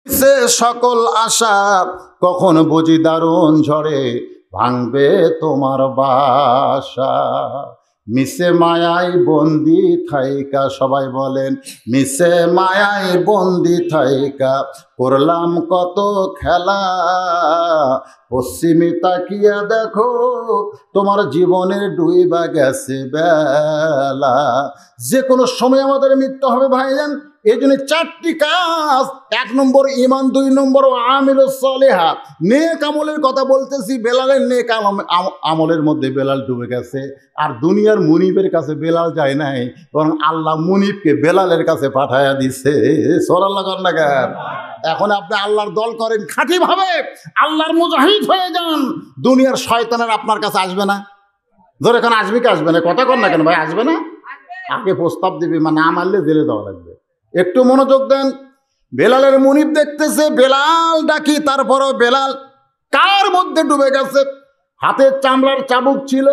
সে সকল আশা কখন বুঝি দারুণ ঝড়ে ভাঙবে তোমার বাসা। মিশে মায়াই বন্দি থাইকা, সবাই বলেন মিশে মায়াই বন্দি থাইকা করলাম কত খেলা। পশ্চিমে তাকিয়া দেখো তোমার জীবনের ডুইবা গেছে বেলা। যে কোনো সময় আমাদের মৃত্যু হবে ভাইজান। এই জন্য 4টি কাজ। 1 নম্বর ঈমান, 2 নম্বর আমিলুস সালিহা, নেক আমলের কথা বলতেছি। বেলালের নেক আমলের মধ্যে বেলাল ডুবে গেছে, আর দুনিয়ার মুনিবের কাছে বেলাল যায় নাই, বরং আল্লাহ মুনিবকে বেলালের কাছে পাঠায়া দিছে। সুবহানাল্লাহ কর না কেন? এখন আপনি আল্লাহর দল করেন খাঁটিভাবে, আল্লাহর মুজাহিদ হয়ে যান, দুনিয়ার শয়তানের আপনার কাছে আসবে না। ধরে এখন আসবে কি আসবে না? কথা কর না কেন ভাই? আসবে না? আগে প্রস্তাব দিবি, মানে না মারলে জেলে দেওয়া লাগবে। একটু মনোযোগ দেন। বেলালের মুনিব দেখতেছে বেলাল ডাকি, তারপরও বেলাল কার মধ্যে ডুবে গেছে। হাতের চামড়ার চাবুক ছিল,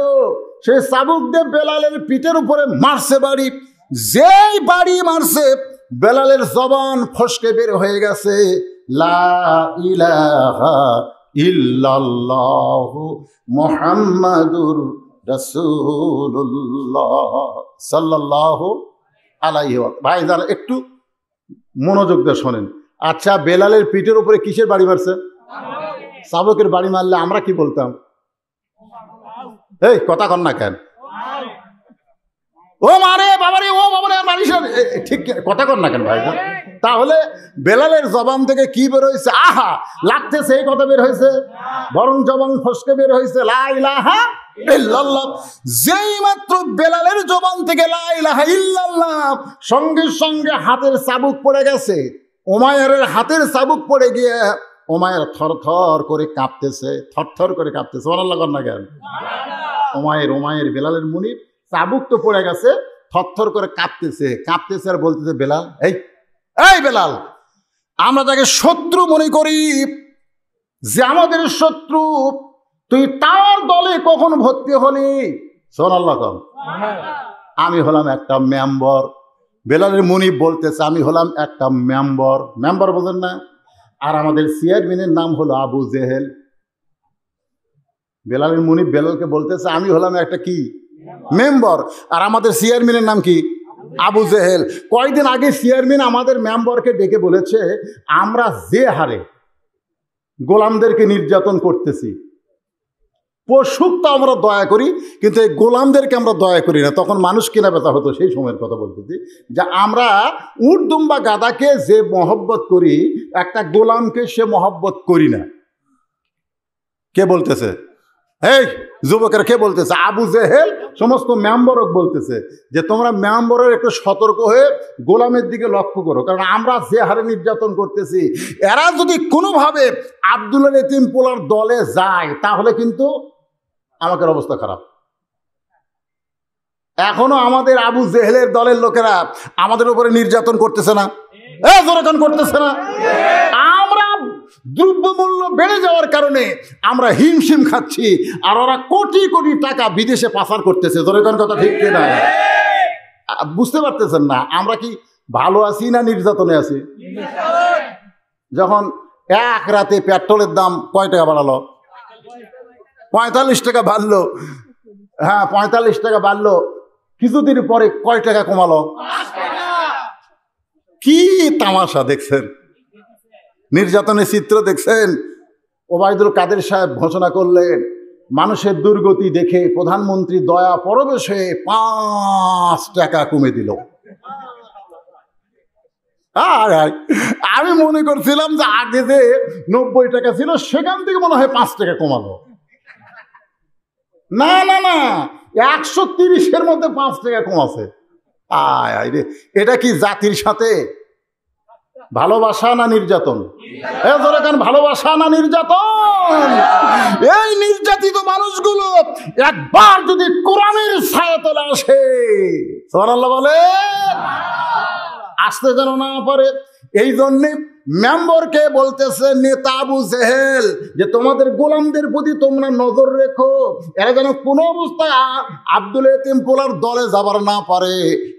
সেই চাবুক দিয়ে বেলালের পিঠের উপরে মারছে বাড়ি। যেই বাড়ি মারছে বেলালের জবান ফসকে বের হয়ে গেছে, লা ইলাহা ইল্লাল্লাহু মুহাম্মাদুর রাসূলুল্লাহ সাল্লাল্লাহু আলাইহি ওয়া সাল্লাম। ভাই যারা একটু মনোযোগ দিয়ে শোনেন। আচ্ছা, বেলালের পিঠের উপরে কিসের বাড়ি মারছে? চাবুকের বাড়ি মারলে আমরা কি বলতাম? এই কথা কর না কেন? ও মারে বাবারে, ও বাবারে, মারিস। ঠিক কথা কর না কেন ভাই? তাহলে বেলালের জবান থেকে কি বের হয়েছে? আহা লাগতেছে, এই কথা বের হয়েছে, বরং জবান ফসকে বের হয়েছে লা ইলাহা ইল্লাল্লাহ। যেই মাত্র বেলালের জবান থেকে লা ইলাহা ইল্লাল্লাহ, সঙ্গে সঙ্গে হাতের চাবুক পড়ে গেছে। উমাইরের হাতের চাবুক পড়ে গিয়ে উমাইর থরথর করে কাঁপতেছে, থরথর করে কাঁপতেছে। সুবহানাল্লাহ কর না কেন? উমাইর বেলালের মুনিব, চাবুক তো পড়ে গেছে, থরথর করে কাঁপতেছে আর বলতেছে বেলাল, এই বেলাল, আমরা তাকে শত্রু মনে করি, যে আমাদের শত্রু, তুই তার দলে কখন ভর্তি হলি? সুবহানাল্লাহ কর। আমি হলাম একটা মেম্বার। বেলালের মুনিব বলতেছে আমি হলাম একটা মেম্বার, বোঝেন না? আর আমাদের চেয়ারম্যানের নাম হলো আবু জেহেল। বেলালের মুনিব বেলালকে বলতেছে আমি হলাম একটা কি মেম্বার, আর আমাদের চেয়ারম্যানের নাম কি? আবু জেহেল। কয়েকদিন আগে চেয়ারম্যান আমাদের মেম্বারকে ডেকে বলেছে আমরা যে হারে গোলামদেরকে নির্যাতন করতেছি, পশুক তো আমরা দয়া করি, কিন্তু এই গোলামদেরকে আমরা দয়া করি না। তখন মানুষ কেনা বেচা হতো, সেই সময়ের কথা বলতেছি, যে আমরা উট দুম্বা গাদাকে যে মহব্বত করি, একটা গোলামকে সে মহব্বত করি না। কে বলতেছে? এই যুবকের কে বলতেছে? আবু জেহেল সমস্ত মেম্বরক বলতেছে যে তোমরা মেম্বরের একটু সতর্ক হয়ে গোলামের দিকে লক্ষ্য করো, কারণ আমরা যে হারে নির্যাতন করতেছি, এরা যদি কোনোভাবে আব্দুল্লাহ ইতিম পোলার দলে যায় তাহলে কিন্তু আমাদের অবস্থা খারাপ। এখনো আমাদের আবু জেহেলের দলের লোকেরা আমাদের উপরে নির্যাতন করতেছে না? জোরাকান করতেছে না? আমরা দ্রব্যমূল্য বেড়ে যাওয়ার কারণে আমরা হিমশিম খাচ্ছি, আর ওরা কোটি কোটি টাকা বিদেশে পাচার করতেছে। জোরাকান কথা ঠিক কিনা? বুঝতে পারতেছেন না আমরা কি ভালো আছি না নির্যাতনে আছি? যখন এক রাতে পেট্রোলের দাম কয় টাকা বাড়ালো? 45 টাকা বাড়লো। হ্যাঁ, 45 টাকা বাড়লো। কিছুদিন পরে কয় টাকা কমালো? কি তামাশা দেখছেন? নির্যাতনের চিত্র দেখছেন? ওবায়দুল কাদের সাহেব ঘোষণা করলেন মানুষের দুর্গতি দেখে প্রধানমন্ত্রী দয়া পরবেশে 5 টাকা কমে দিল। আমি মনে করছিলাম যে আগে যে 90 টাকা ছিল সেখান থেকে মনে হয় 5 টাকা কমালো। না না না, 130-এর মধ্যে 5 টাকা কমাছে। রে, এটা কি জাতির সাথে ভালোবাসা না নির্যাতন? ভালোবাসা না নির্যাতন? এই নির্যাতিত মানুষগুলো একবার যদি কোরআনের ছায়াতলে আসে, সুবহানাল্লাহ বলে, আসতে যেন না পারে। এই জন্যে মেম্বরকে বলতেছে, নেতা আবু জেহেল, যে তোমাদের গোলামদের প্রতি তোমরা নজর রেখো, এরা যেন কোনো অবস্থায় আব্দুল ইতিম পোলার দলে যাবার না পারে।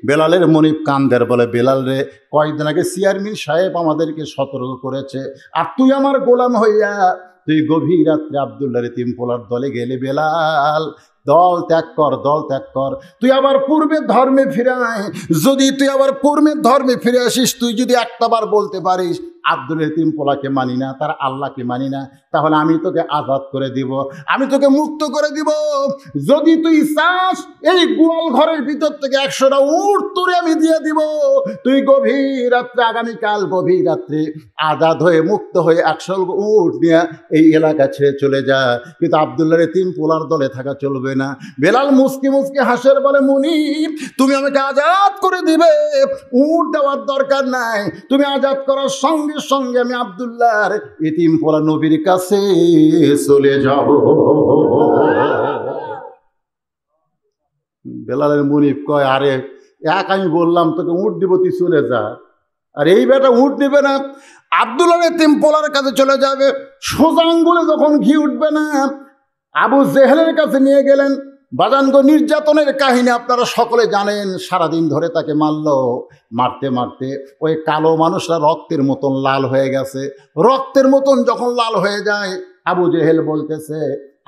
বেলালের মনিব কান্দের, বলে বেলাল রে, কয়েকদিন আগে চেয়ারম্যান সাহেব আমাদেরকে সতর্ক করেছে, আর তুই আমার গোলাম হইয়া তুই গভীর রাত্রে আব্দুল্লাহ ইতিম পোলার দলে গেলে, বেলাল দল ত্যাগ কর, দল ত্যাগ কর, তুই আবার পূর্বের ধর্মে ফিরে আয়। যদি তুই আবার পূর্বের ধর্মে ফিরে আসিস, তুই যদি একটাবার বলতে পারিস আব্দুল ইতিম পোলাকে মানি না, তার আল্লাহকে মানি না, তাহলে আমি তোকে আজাদ করে দিব, আমি তোকে মুক্ত করে দিব। যদি তুই চাস এই গোয়াল ঘরের ভিতর থেকে 100টা উট তোরে আমি দিয়ে দিব, তুই গভীর রাত্রে, আগামীকাল গভীর রাত্রে আজাদ হয়ে মুক্ত হয়ে 100 উট নিয়ে এই এলাকা ছেড়ে চলে যা, কিন্তু আব্দুল্লাহ ইতিম পোলার দলে থাকা চলবে না। বেলাল মুসকি মুসকি হাসের, বলে মুনিব তুমি আমাকে আজাদ করে দিবে, উট দেওয়ার দরকার নাই, তুমি আজাদ করার সঙ্গে সঙ্গে আমি আব্দুল্লাহর ইতিম পোলা নবীর কাছে চলে যাব। বেলালের মুনিব কয়, আরে এক আমি বললাম তোকে উট দিব, তুই চলে যা, আর এই বেটা উট দিবে না, আব্দুল্লাহর ইতিম পোলার কাছে চলে যাবে। সোজা আঙ্গুলে যখন ঘি উঠবে না, আবু জেহেলের কাছে নিয়ে গেলেন। বাজানগো, নির্যাতনের কাহিনী আপনারা সকলে জানেন। সারাদিন ধরে তাকে মারতে মারতে ওই কালো মানুষরা রক্তের মতন লাল হয়ে গেছে। রক্তের মতন যখন লাল হয়ে যায়, আবু জেহেল বলতেছে,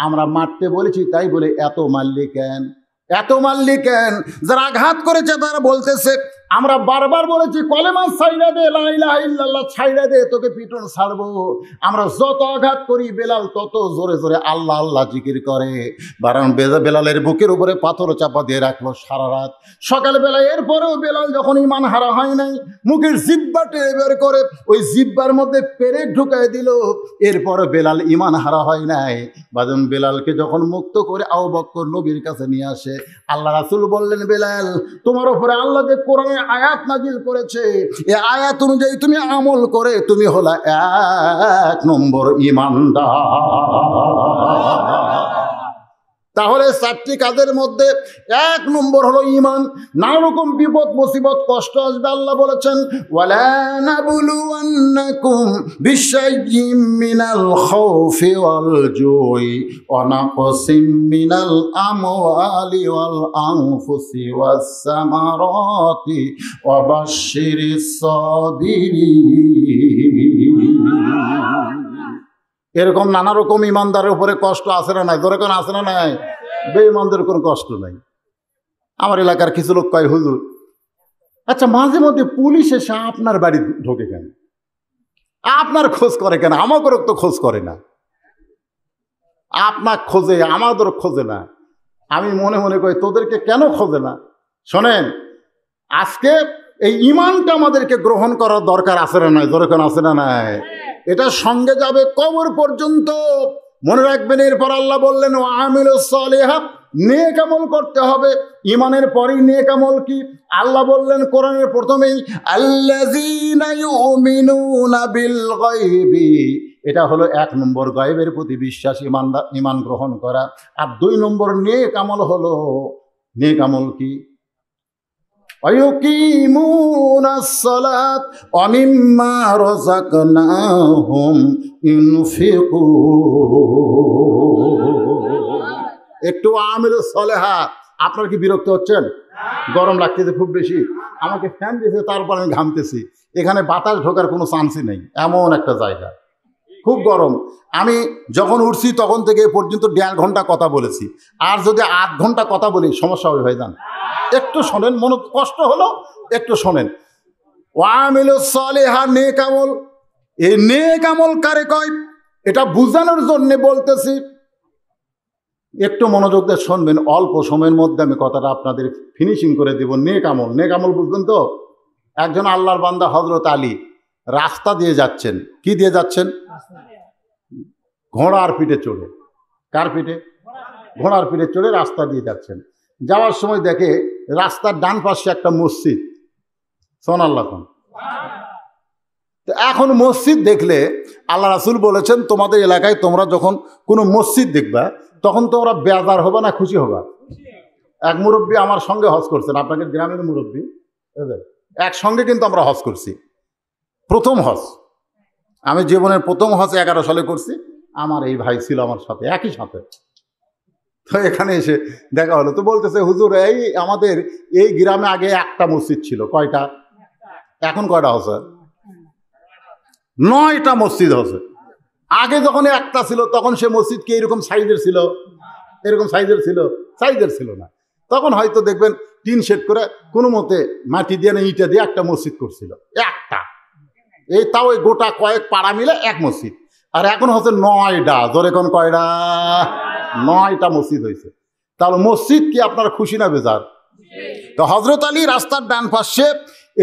আমরা মারতে বলেছি তাই বলে এত মারলি কেন, এত মারলি কেন? যারা আঘাত করেছে তারা বলতেছে, আমরা বারবার বলেছি কলেমা ছাইড়া দে, লা ইলাহা ইল্লাল্লাহ ছাইড়া দে, তোকে পিটন ছাড়বো। আমরা যত আঘাত করি, বেলাল তত জোরে জোরে আল্লাহ আল্লাহ জিকির করে। বারান বেলালের বুকের উপরে পাথর চাপা দিয়ে রাখলো সারা রাত। সকালবেলা এরপরেও বেলাল যখন ইমান হারা হয় নাই, মুখের জিব্বা টেনে বের করে ওই জিব্বার মধ্যে পেরেক ঢুকাই দিল। এরপরে বেলাল ইমান হারা হয় নাই। বাজান বেলালকে যখন মুক্ত করে আবু বকর নবীর কাছে নিয়ে আসে, আল্লাহ রাসূল বললেন, বেলাল তোমার উপরে আল্লাহ যে কোরআনে আয়াত নাজিল করেছে, এই আয়াত অনুযায়ী তুমি আমল করে তুমি হলা 1 নম্বর ঈমানদার। তাহলে 4টি কাজের মধ্যে 1 নম্বর হলো ঈমান। নানা রকম বিপদ মুসিবত কষ্ট আসবে, আল্লাহ বলেছেন, ওয়ালা নাবলুওয়ান্নাকুম বিশাইয়্যিম মিনাল খাউফি ওয়াল জুই ওয়া নাকসিম মিনাল আমওয়ালি ওয়াল আনফুসি ওয়াস সামারাতি ওয়া বাশশিরিস সাবিরিন। এরকম নানা রকম ইমানদারের উপরে কষ্ট আছে না নাই? ধরে কোন আছে না নাই? বেঈমানদের কোনো কষ্ট নাই। আমার এলাকার কিছু লোক কয়, হুজুর আচ্ছা মাঝে মধ্যে পুলিশ এসে আপনার বাড়ি ঢোকে কেন, আপনার খোঁজ করে কেন? আমাদের তো খোঁজ করে না, আপনার খোঁজে আমাদের খোঁজে না। আমি মনে মনে কই, তোদেরকে কেন খোঁজে না? শোনেন, আজকে এই ঈমানটা আমাদেরকে গ্রহণ করার দরকার আছে না নাই? ধরে কোন আছে না নাই? এটা সঙ্গে যাবে কবর পর্যন্ত। মনে রাখবেন, এরপর আল্লাহ বললেন, ওয়া আমিলুস সালিহাত, নেক আমল করতে হবে। ঈমানের পরেই নেক আমল কি? আল্লাহ বললেন কোরআনের প্রথমেই, আল্লাযীনা ইউমিনুনা বিল গায়বি, এটা হলো 1 নম্বর, গায়বের প্রতি বিশ্বাস, ঈমান গ্রহণ করা। আর 2 নম্বর নেক আমল হলো, নেক আমল কি? ওয়ায়ুকিমুনাস সালাত ওয়া মিম্মা রাযাকনাহুম ইউনফিকুন। একটু আমিলুস সালিহাত। আপনারা কি বিরক্ত হচ্ছেন? গরম লাগতেছে খুব বেশি, আমাকে ফ্যান দিয়েছে, তারপর আমি ঘামতেছি। এখানে বাতাস ঢোকার কোনো চান্সই নেই, এমন একটা জায়গা, খুব গরম। আমি যখন উঠছি তখন থেকে এ পর্যন্ত 1.5 ঘন্টা কথা বলেছি, আর যদি 8 ঘন্টা কথা বলি সমস্যা হবে ভাইজান। একটু শোনেন, মনে কষ্ট হলো, একটু শোনেন। ওয়ামিলুস সালিহাত, নেক আমল। এই নেক আমল কারে কয় এটা বুঝানোর জন্য বলতেছি, একটু মনোযোগ দিয়ে শুনবেন। অল্প সময়ের মধ্যে আমি কথাটা আপনাদের ফিনিশিং করে দেব। নেক আমল, নেক আমল বুঝবেন তো? একজন আল্লাহর বান্দা হযরত আলী রাস্তা দিয়ে যাচ্ছেন। কি দিয়ে যাচ্ছেন? ঘোড়ার পিঠে চড়ে। কার পিঠে? ঘোড়ার পিঠে চড়ে রাস্তা দিয়ে যাচ্ছেন। যাওয়ার সময় দেখে রাস্তার ডান পাশে একটা মসজিদ। সুবহানাল্লাহ। তো এখন মসজিদ দেখলে আল্লাহ রাসূল বলেছেন, তোমাদের এলাকায় তোমরা যখন কোনো মসজিদ দেখবা তখন তোমরা বেজার হবা না খুশি হবা? এক মুরব্বী আমার সঙ্গে হজ করছেন, আপনাদের গ্রামের মুরব্বী, একসঙ্গে কিন্তু আমরা হজ করছি, প্রথম হজ। আমি জীবনের প্রথম হজ 11 সালে করছি, আমার এই ভাই ছিল আমার সাথে, একই সাথে। তো এখানে এসে দেখা হলো, তো বলতেছে হুজুর এই আমাদের এই গ্রামে আগে একটা মসজিদ ছিল, কয়টা? এখন কয়টা হচ্ছে? 9টা মসজিদ হচ্ছে। আগে যখন একটা ছিল তখন সে মসজিদ কি এরকম সাইজের ছিল? এরকম সাইজের ছিল? সাইজের ছিল না। তখন হয়তো দেখবেন টিন শেড করে কোনো মতে মাটি দিয়ে না ইটা দিয়ে একটা মসজিদ করছিল, একটা। এই তাও ওই গোটা কয়েক পাড়া মিলে এক মসজিদ। আর এখন হচ্ছে 9টা। জোরে কোন কয়টা? 9টা মসজিদ হয়েছে। তাহলে মসজিদ কি আপনার খুশি না বেজার? তো হযরত আলী রাস্তার ডান পাশে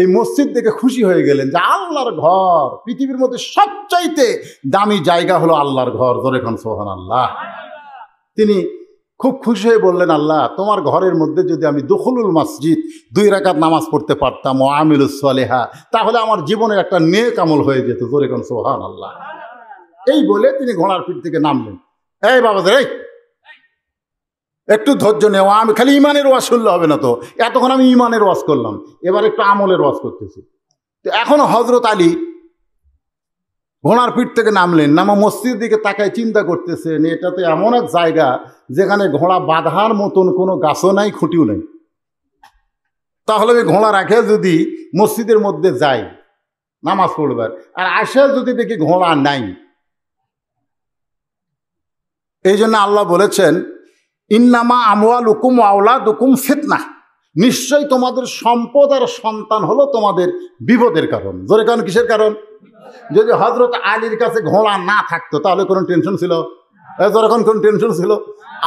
এই মসজিদ দেখে খুশি হয়ে গেলেন যে আল্লাহর ঘর, পৃথিবীর মধ্যে সবচাইতে দামি জায়গা হলো আল্লাহর ঘর। জোরে কোন সুবহানাল্লাহ। তিনি খুব খুশি হয়ে বললেন, আল্লাহ তোমার ঘরের মধ্যে যদি আমি দুখুলুল মসজিদ 2 রাকাত নামাজ পড়তে পারতাম ও আমিলুস সালেহা, তাহলে আমার জীবনের একটা নেক আমল হয়ে যেত। জোরে কোন সুবহানাল্লাহ। এই বলে তিনি ঘোড়ার পিঠ থেকে নামলেন। এই বাবাদের, এই একটু ধৈর্য নেও, আমি খালি ইমানের ওয়াজ শুনলে হবে না। তো এতক্ষণ আমি ইমানের ওয়াজ করলাম, এবার একটু আমলের ওয়াজ করতেছি। তো এখন হযরত আলী ঘোড়ার পিঠ থেকে নামলেন, নামা মসজিদের দিকে তাকায় চিন্তা করতেছেন, এটা তো এমন এক জায়গা যেখানে ঘোড়া বাঁধার মতন কোনো গাছও নাই, খুঁটিও নাই। তাহলে আমি ঘোড়া রাখে যদি মসজিদের মধ্যে যাই নামাজ পড়বার, আর আসে যদি দেখি ঘোড়া নাই, এই জন্য আল্লাহ বলেছেন ইন্নামা আমওয়ালুকুম ওয়া আওলাদুকুম ফিতনা, নিশ্চয়ই তোমাদের সম্পদ আর সন্তান হলো তোমাদের বিপদের কারণ। জোরে কারণ কিসের কারণ? যদি হযরত আলীর কাছে ঘোড়া না থাকতো তাহলে কোনো টেনশন ছিল? যখন কোনো টেনশন ছিল?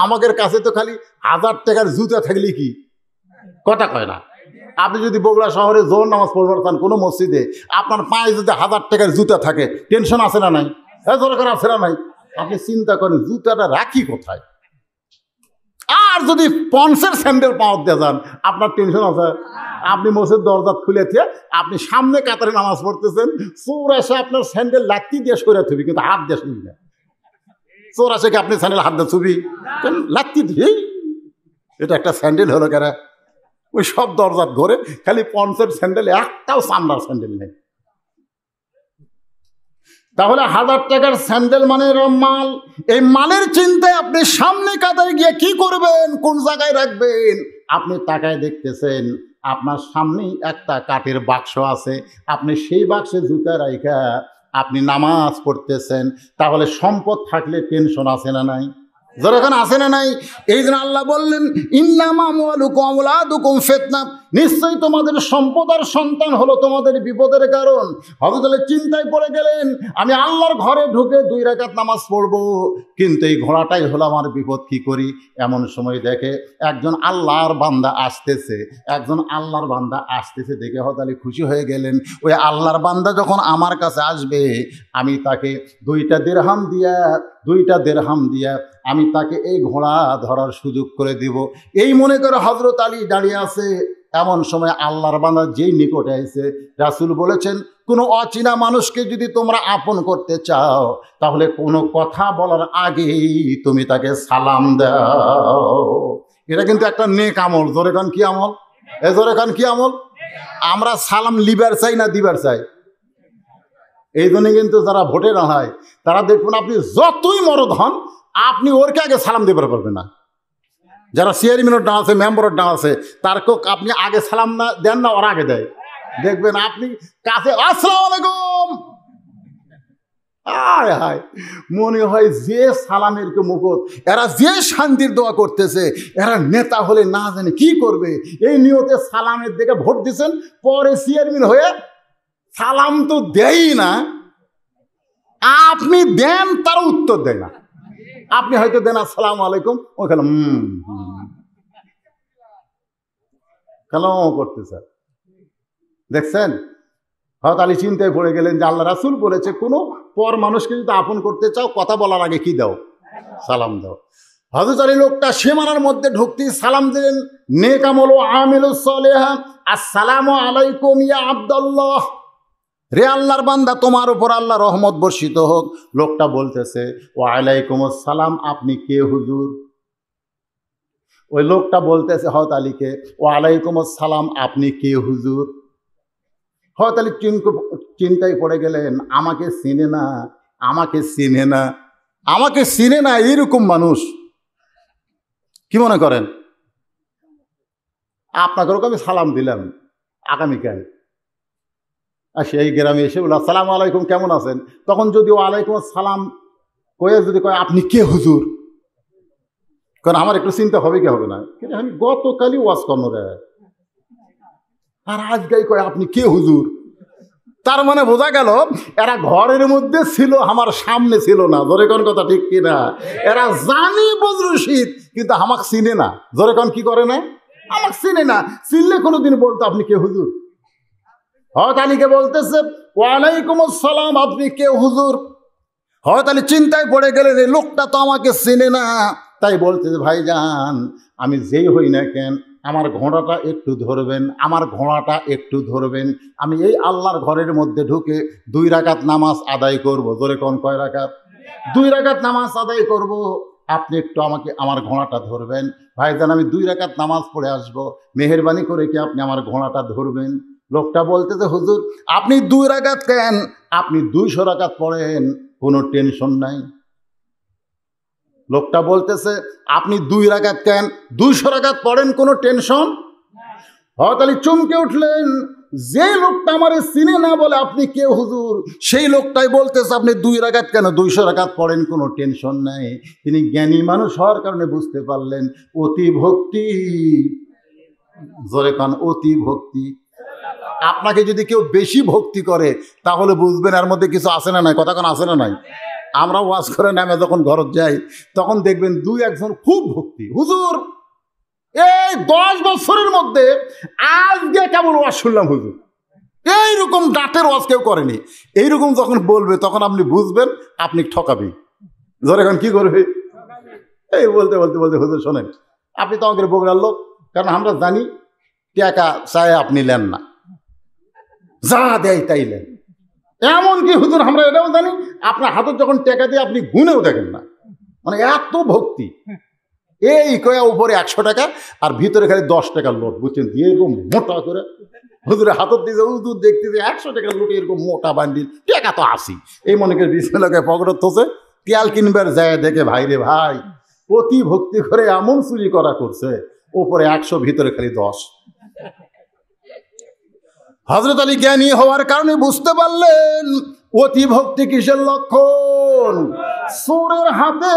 আমাদের কাছে তো খালি 1000 টাকার জুতা থাকলে কি কথা কয় না। আপনি যদি বগুড়া শহরে জোহর নামাজ পড়বার চান কোনো মসজিদে, আপনার পায়ে যদি 1000 টাকার জুতা থাকে, টেনশন আছে না নাই? দরকার আছে না নাই? আপনি চিন্তা করেন জুতাটা রাখি কোথায়। আর যদি পন্সের স্যান্ডেল পাওয়ার দিয়ে যান, আপনার টেনশন আছে? আপনি মসজিদ দরজা খুলে দিয়ে আপনি সামনে কাতারে নামাজ পড়তেছেন, চোর এসে আপনার স্যান্ডেল লাত্তি দিয়ে সরে থবি, কিন্তু হাত দিয়ে শুবি না। চোর আসে কি আপনি স্যান্ডেল হাত দিয়ে ছবি? লাত্তি দিয়ে এটা একটা স্যান্ডেল হলো কেন? ওই সব দরজাত ঘরে খালি পন্সের স্যান্ডেল, একটাও চামড়ার স্যান্ডেল নেই। তাহলে 1000 টাকার স্যান্ডেল মানে মাল। এই মালের চিন্তায় আপনি সামনে কাতারে গিয়ে কি করবেন, কোন জায়গায় রাখবেন? আপনি তাকায় দেখতেছেন আপনার সামনেই একটা কাঠের বাক্স আছে, আপনি সেই বাক্সে জুতা রাইখা আপনি নামাজ পড়তেছেন। তাহলে সম্পদ থাকলে টেনশন আছে না নাই? যখন আসে না নাই? এই জন্য আল্লাহ বললেন ইন্নামা আমওয়ালুকুম ওয়া আওলাদুকুম ফিতনা, নিশ্চয়ই তোমাদের সম্পদ আর সন্তান হলো তোমাদের বিপদের কারণ। হযরত আলী চিন্তায় পড়ে গেলেন, আমি আল্লাহর ঘরে ঢুকে 2 রাকাত নামাজ পড়বো, কিন্তু এই ঘোড়াটাই হলো আমার বিপদ, কি করি? এমন সময় দেখে একজন আল্লাহর বান্দা আসতেছে, একজন আল্লাহর বান্দা আসতেছে দেখে হযরত আলী খুশি হয়ে গেলেন। ওই আল্লাহর বান্দা যখন আমার কাছে আসবে, আমি তাকে 2টা দিরহাম দিয়া আমি তাকে এই ঘোড়া ধরার সুযোগ করে দিব। এই মনে করে হযরত আলী দাঁড়িয়ে আছে। এমন সময় আল্লাহর বান্দা যেই নিকটে এসে, রাসূল বলেছেন কোনো অচেনা মানুষকে যদি তোমরা আপন করতে চাও, তাহলে কোনো কথা বলার আগেই তুমি তাকে সালাম দাও। এটা কিন্তু একটা নেক আমল। জোরে কান কি আমল? জোরে কান কি আমল? আমরা সালাম লিবার চাই না দিবার চাই? এই জন্য কিন্তু যারা ভোটে না হয় তারা দেখবেন আপনি যতই মরদ হন, আপনি ওরকে আগে সালাম দিতে পারবেন না। যারা চেয়ারম্যানের ডান আছে, মেম্বারের ডান আছে, তারকেও আপনি আগে সালাম না দেন না, ওরা আগে দেয়। দেখবেন আপনি কাছে আসসালামু আলাইকুম, আয় হায়, মনে হয় যে সালামের কে মুকুট, এরা যে শান্তির দোয়া করতেছে, এরা নেতা হলে না জানে কি করবে। এই নিয়তে সালামের দিকে ভোট দিচ্ছেন, পরে চেয়ারম্যান হয়ে সালাম তো দেয়ই না। আপনি দেন, তার উত্তর দেয় না। আপনি হয়তো দেন আসসালামু আলাইকুম, ওখানে কালাম করতেছে। দেখছেন, হযরত আলী চিন্তায় পড়ে গেলেন যে আল্লাহ রাসূল বলেছে কোনো পর মানুষকে যদি আপন করতে চাও, কথা বলার আগে কি দাও? সালাম দাও। হযরত আলী লোকটা সীমানার মধ্যে ঢুকতেই সালাম দিলেন, নেক আমল ও আমিলুস সালেহা, আসসালামু আলাইকুম ইয়া আব্দুল্লাহ, রে আল্লাহর বান্দা তোমার উপর আল্লাহ রহমত বর্ষিত হোক। লোকটা বলতেছে ওয়া আলাইকুমুস সালাম, আপনি কে হুজুর? ওই লোকটা বলতেছে হযরত আলীকে ওয়া আলাইকুমুস সালাম, আপনি কে হুজুর? হয়তো চিন্তায় পড়ে গেলেন, আমাকে চিনে না, আমাকে চিনে না, আমাকে চিনে না, এইরকম মানুষ কি মনে করেন? আপনাদেরকে আমি সালাম দিলাম আগামীকাল, আর সেই গ্রামে এসে বলল আসসালামু আলাইকুম, কেমন আছেন? তখন যদি ওয়ালাইকুম আসসালাম কয়ে যদি কয় আপনি কে হুজুর, কারণ আমার একটু চিন্তা হবে কি হবে না, কিন্তু আমি গতকালই ওয়াজ করনো রে, আর আজকেই কয় আপনি কে হুজুর। তার মানে বোঝা গেল এরা ঘরের মধ্যে ছিল, আমার সামনে ছিল না। জোরে কোন কথা ঠিক কিনা? এরা জানি বজরুশীদ, কিন্তু আমাকে চিনে না। জোরে কোন কি করে না? আমাকে চিনে না। চিনলে কোনোদিন বলতো আপনি কে হুজুর? হয়তো আলীকে বলতেছে ওয়ালাইকুম আসসালাম, আপনি কে হুজুর? হয়তো আলী চিন্তায় পড়ে গেলেন, এই লোকটা তো আমাকে চিনে না, তাই বলতেছে ভাইজান আমি যেই হই না কেন, আমার ঘোড়াটা একটু ধরবেন, আমার ঘোড়াটা একটু ধরবেন। আমি এই আল্লাহর ঘরের মধ্যে ঢুকে 2 রাকাত নামাজ আদায় করব। জোরে কোন কয় রাকাত? 2 রাকাত নামাজ আদায় করব। আপনি একটু আমাকে আমার ঘোড়াটা ধরবেন। ভাইজান আমি 2 রাকাত নামাজ পড়ে আসব, মেহেরবানি করে কি আপনি আমার ঘোড়াটা ধরবেন? লোকটা বলতেছে হুজুর আপনি 2 রাকাত কেন, আপনি 200 রাকাত পড়েন, কোনো টেনশন নাই। লোকটা বলতেছে আপনি 2 রাকাত কেন, 200 রাকাত পড়েন, কোনো টেনশন। হযরত আলী চমকে উঠলেন, যে লোকটা আমারে চিনে না বলে আপনি কে হুজুর, সেই লোকটাই বলতেছে আপনি 2 রাকাত কেন, 200 রাকাত পড়েন, কোনো টেনশন নাই। তিনি জ্ঞানী মানুষ হওয়ার কারণে বুঝতে পারলেন অতি ভক্তি। জোরে কান, অতি ভক্তি। আপনাকে যদি কেউ বেশি ভক্তি করে তাহলে বুঝবেন এর মধ্যে কিছু আছে না নাই। কথা কোন আছে না নাই? আমরা ওয়াজ করে নামে যখন ঘরত যাই তখন দেখবেন 2-1 খুব ভক্তি, হুজুর এই 10 বছরের মধ্যে আজকে কেমন ওয়াজ শুনলাম হুজুর, এইরকম ডাটের ওয়াজ কেউ করেনি। এইরকম যখন বলবে তখন আপনি বুঝবেন আপনি ঠকাবি। ধরে এখন কি করবে, এই বলতে বলতে বলতে হুজুর শোনেন আপনি তো আমাদের বগুড়ার লোক, কারণ আমরা জানি টাকা চায় আপনি নেন না, যা দেয় তাই নেন। এমনকি হুজুর আমরা এটাও জানি আপনার হাতে যখন টাকা দিয়ে আপনি গুনেও দেখেন না, মানে এত ভক্তি। এই কয়া উপরে 100 টাকা আর ভিতরে খালি 10 টাকার নোট, বুঝছেন, দিয়ে এরকম মোটা করে হুজুরের হাতত দিয়ে হুজুর দেখতে যে 100 টাকার নোট এরকম মোটা বান্ডিল, টাকা তো আসি এই মনে করে বিসমিল্লাহ পকেটত থসে, তেল কিনবার যায় দেখে ভাই রে ভাই অতি ভক্তি করে এমন চুরি করা করছে, উপরে 100 ভিতরে খালি 10। হযরত আলী জ্ঞানী হওয়ার কারণে বুঝতে পারলেন অতি ভক্তি কিসের লক্ষণ। চোরের হাতে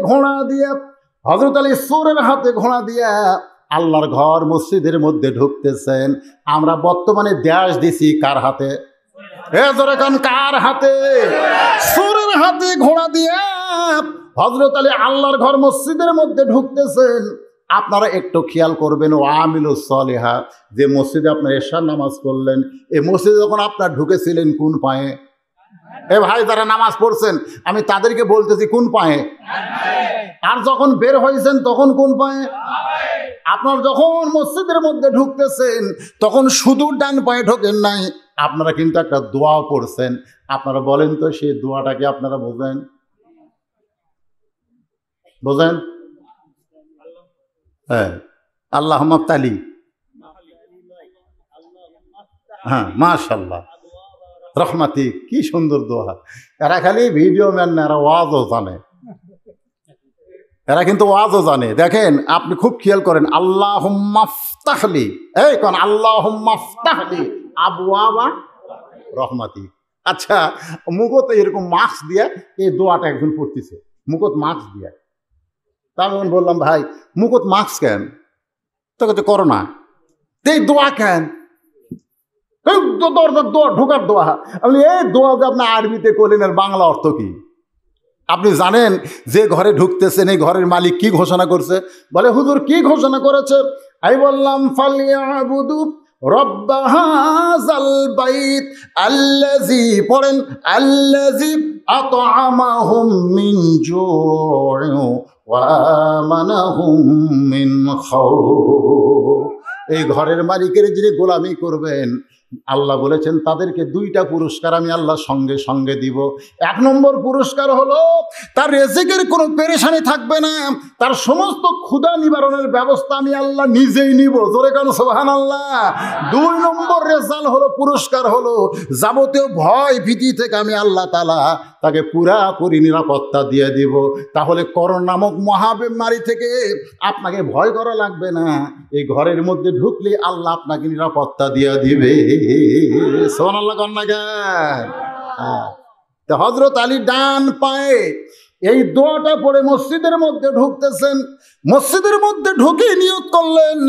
ঘোড়া দিয়ে, হযরত আলী চোরের হাতে ঘোড়া দিয়া আল্লাহর ঘর মসজিদের মধ্যে ঢুকতেছেন। আমরা বর্তমানে দেশ দিছি কার হাতে? জোরে কান, কার হাতে? চোরের হাতে ঘোড়া দিয়া হযরত আলী আল্লাহর ঘর মসজিদের মধ্যে ঢুকতেছেন। আপনারা একটু খেয়াল করবেন, ও আমিলুস সলিহা, যে মসজিদে আপনার এশার নামাজ পড়লেন, এই মসজিদে যখন আপনার ঢুকেছিলেন কোন পায়ে? এ ভাই যারা নামাজ পড়ছেন আমি তাদেরকে বলতেছি কোন পায়ে? আর যখন বের হয়েছেন তখন কোন পায়ে? আপনার যখন মসজিদের মধ্যে ঢুকতেছেন তখন শুধু ডান পায়ে ঢোকেন নাই, আপনারা কিন্তু একটা দোয়া পড়ছেন। আপনারা বলেন তো সেই দোয়াটাকে আপনারা বোঝেন? বোঝেন? হ্যাঁ, আল্লাহুম্মা তালি, হ্যাঁ মাশাআল্লাহ রহমাতি, কি সুন্দর দোয়া। এরা খালি ভিডিও ম্যান না, এরা ওয়াজও জানে, এরা কিন্তু ওয়াজও জানে। দেখেন আপনি খুব খেয়াল করেন, আল্লাহুম্মা ফতাহলি, এই কোন আল্লাহুম্মা ফতাহলি আবওয়াবা রহমাতি। আচ্ছা মুখত এরকম মাস্ক দিয়ে এই দোয়াটা একজন পড়তেছে, মুখত মাস্ক দিয়ে। তা আমি বললাম ভাই মুখত মাস্ক কেন? তোকে তো করো না, এই দোয়া কেন? দোয়া ঢোকার দোয়া। আপনি এই দোয়া যে আপনি আরবিতে করলেন, এর বাংলা অর্থ কি? আপনি জানেন যে ঘরে ঢুকতেছেন এই ঘরের মালিক কি ঘোষণা করছে? বলে হুজুর কি ঘোষণা করেছে? আমি বললাম ফালিয়াবুদু রব্ব হাযাল বাইত আল্লাযী, পড়েন, আল্লাযী আত'আমাহুম মিন জু'ইন ওয়া আমানাহুম মিন খাউফ। এই ঘরের মালিকের যিনি গোলামি করবেন, আল্লাহ বলেছেন তাদেরকে দুইটা পুরস্কার আমি আল্লাহ সঙ্গে সঙ্গে দিব। এক নম্বর পুরস্কার হলো তার রিজিকের কোনো পেরেশানি থাকবে না, তার সমস্ত ক্ষুধা নিবারণের ব্যবস্থা আমি আল্লাহ নিজেই নিব। জোরে কারণ সুবহানাল্লাহ। দুই নম্বর রেজাল্ট হলো, পুরস্কার হলো, যাবতীয় ভয় ভীতি থেকে আমি আল্লাহ তাআলা তাকে পুরাপুরি নিরাপত্তা দিয়ে দিব। তাহলে করোনা নামক মহামারী থেকে আপনাকে ভয় করা লাগবে না, এই ঘরের মধ্যে ঢুকলে আল্লাহ আপনাকে নিরাপত্তা দিয়ে দিবে। সুবহানাল্লাহ কন্যা গান। তো হযরত আলী ডান পায়ে এই দোয়াটা পড়ে মসজিদের মধ্যে ঢুকতেছেন। মসজিদের মধ্যে ঢুকে নিয়ত করলেন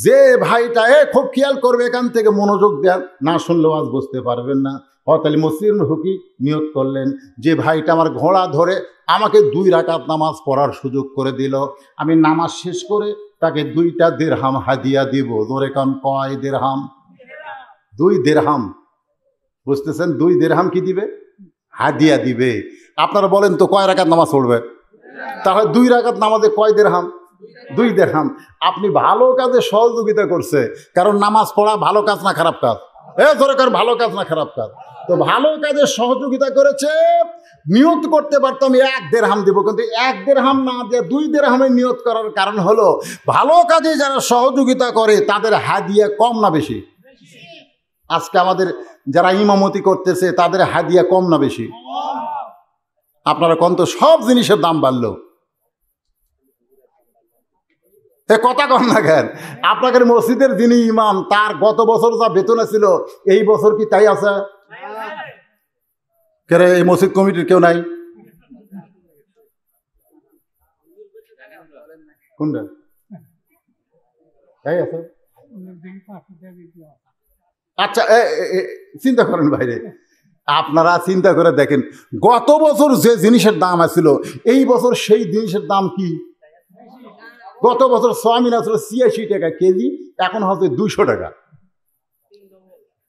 যে ভাইটা খুব খেয়াল করবে, এখান থেকে মনোযোগ দেন, না শুনলেও আজ বুঝতে পারবেন না। হযরত আলী মসজিদে ঢুকি নিয়ত করলেন যে ভাইটা আমার ঘোড়া ধরে আমাকে 2 রাকাত নামাজ পড়ার সুযোগ করে দিল, আমি নামাজ শেষ করে তাকে 2টা দিরহাম হাদিয়া দিব। ধরে কান কয় দিরহাম? 2 দিরহাম। বুঝতেছেন? 2 দিরহাম কি দিবে? হাদিয়া দিবে। আপনারা বলেন তো কয় রাকাত নামাজ পড়বে? তাহলে 2 রাকাত নামাজে কয় দিরহাম? 2 দিরহাম। আপনি ভালো কাজে সহযোগিতা করছে, কারণ নামাজ পড়া ভালো কাজ না খারাপ কাজ? ধরে কার ভালো কাজ না খারাপ কাজ? তো ভালো কাজে সহযোগিতা করেছে, নিয়ত করতে পারতাম 1 দিরহাম দেব, কিন্তু 1 দিরহাম না দিয়ে 2 দিরহামে নিয়ত করার কারণ হলো ভালো কাজে যারা সহযোগিতা করে তাদের হাদিয়া কম না বেশি? আজকে আমাদের যারা ইমামতি করতেছে তাদের হাদিয়া কম না বেশি? আপনারা কোন তো সব জিনিসের দাম বাড়লো, কথা কন না কেন? আপনাদের মসজিদের যিনি ইমাম তার গত বছর যা বেতন ছিল এই বছর কি তাই আছে? কেরে এই মসজিদ কমিটির কেউ নাই? কোনটা তাই আছে? আচ্ছা চিন্তা করেন ভাইরে, আপনারা চিন্তা করে দেখেন গত বছর যে জিনিসের দাম আছিল এই বছর সেই জিনিসের দাম কি? গত বছর সোয়াবিন আসলে 86 টাকা কেজি, এখন হচ্ছে 200 টাকা।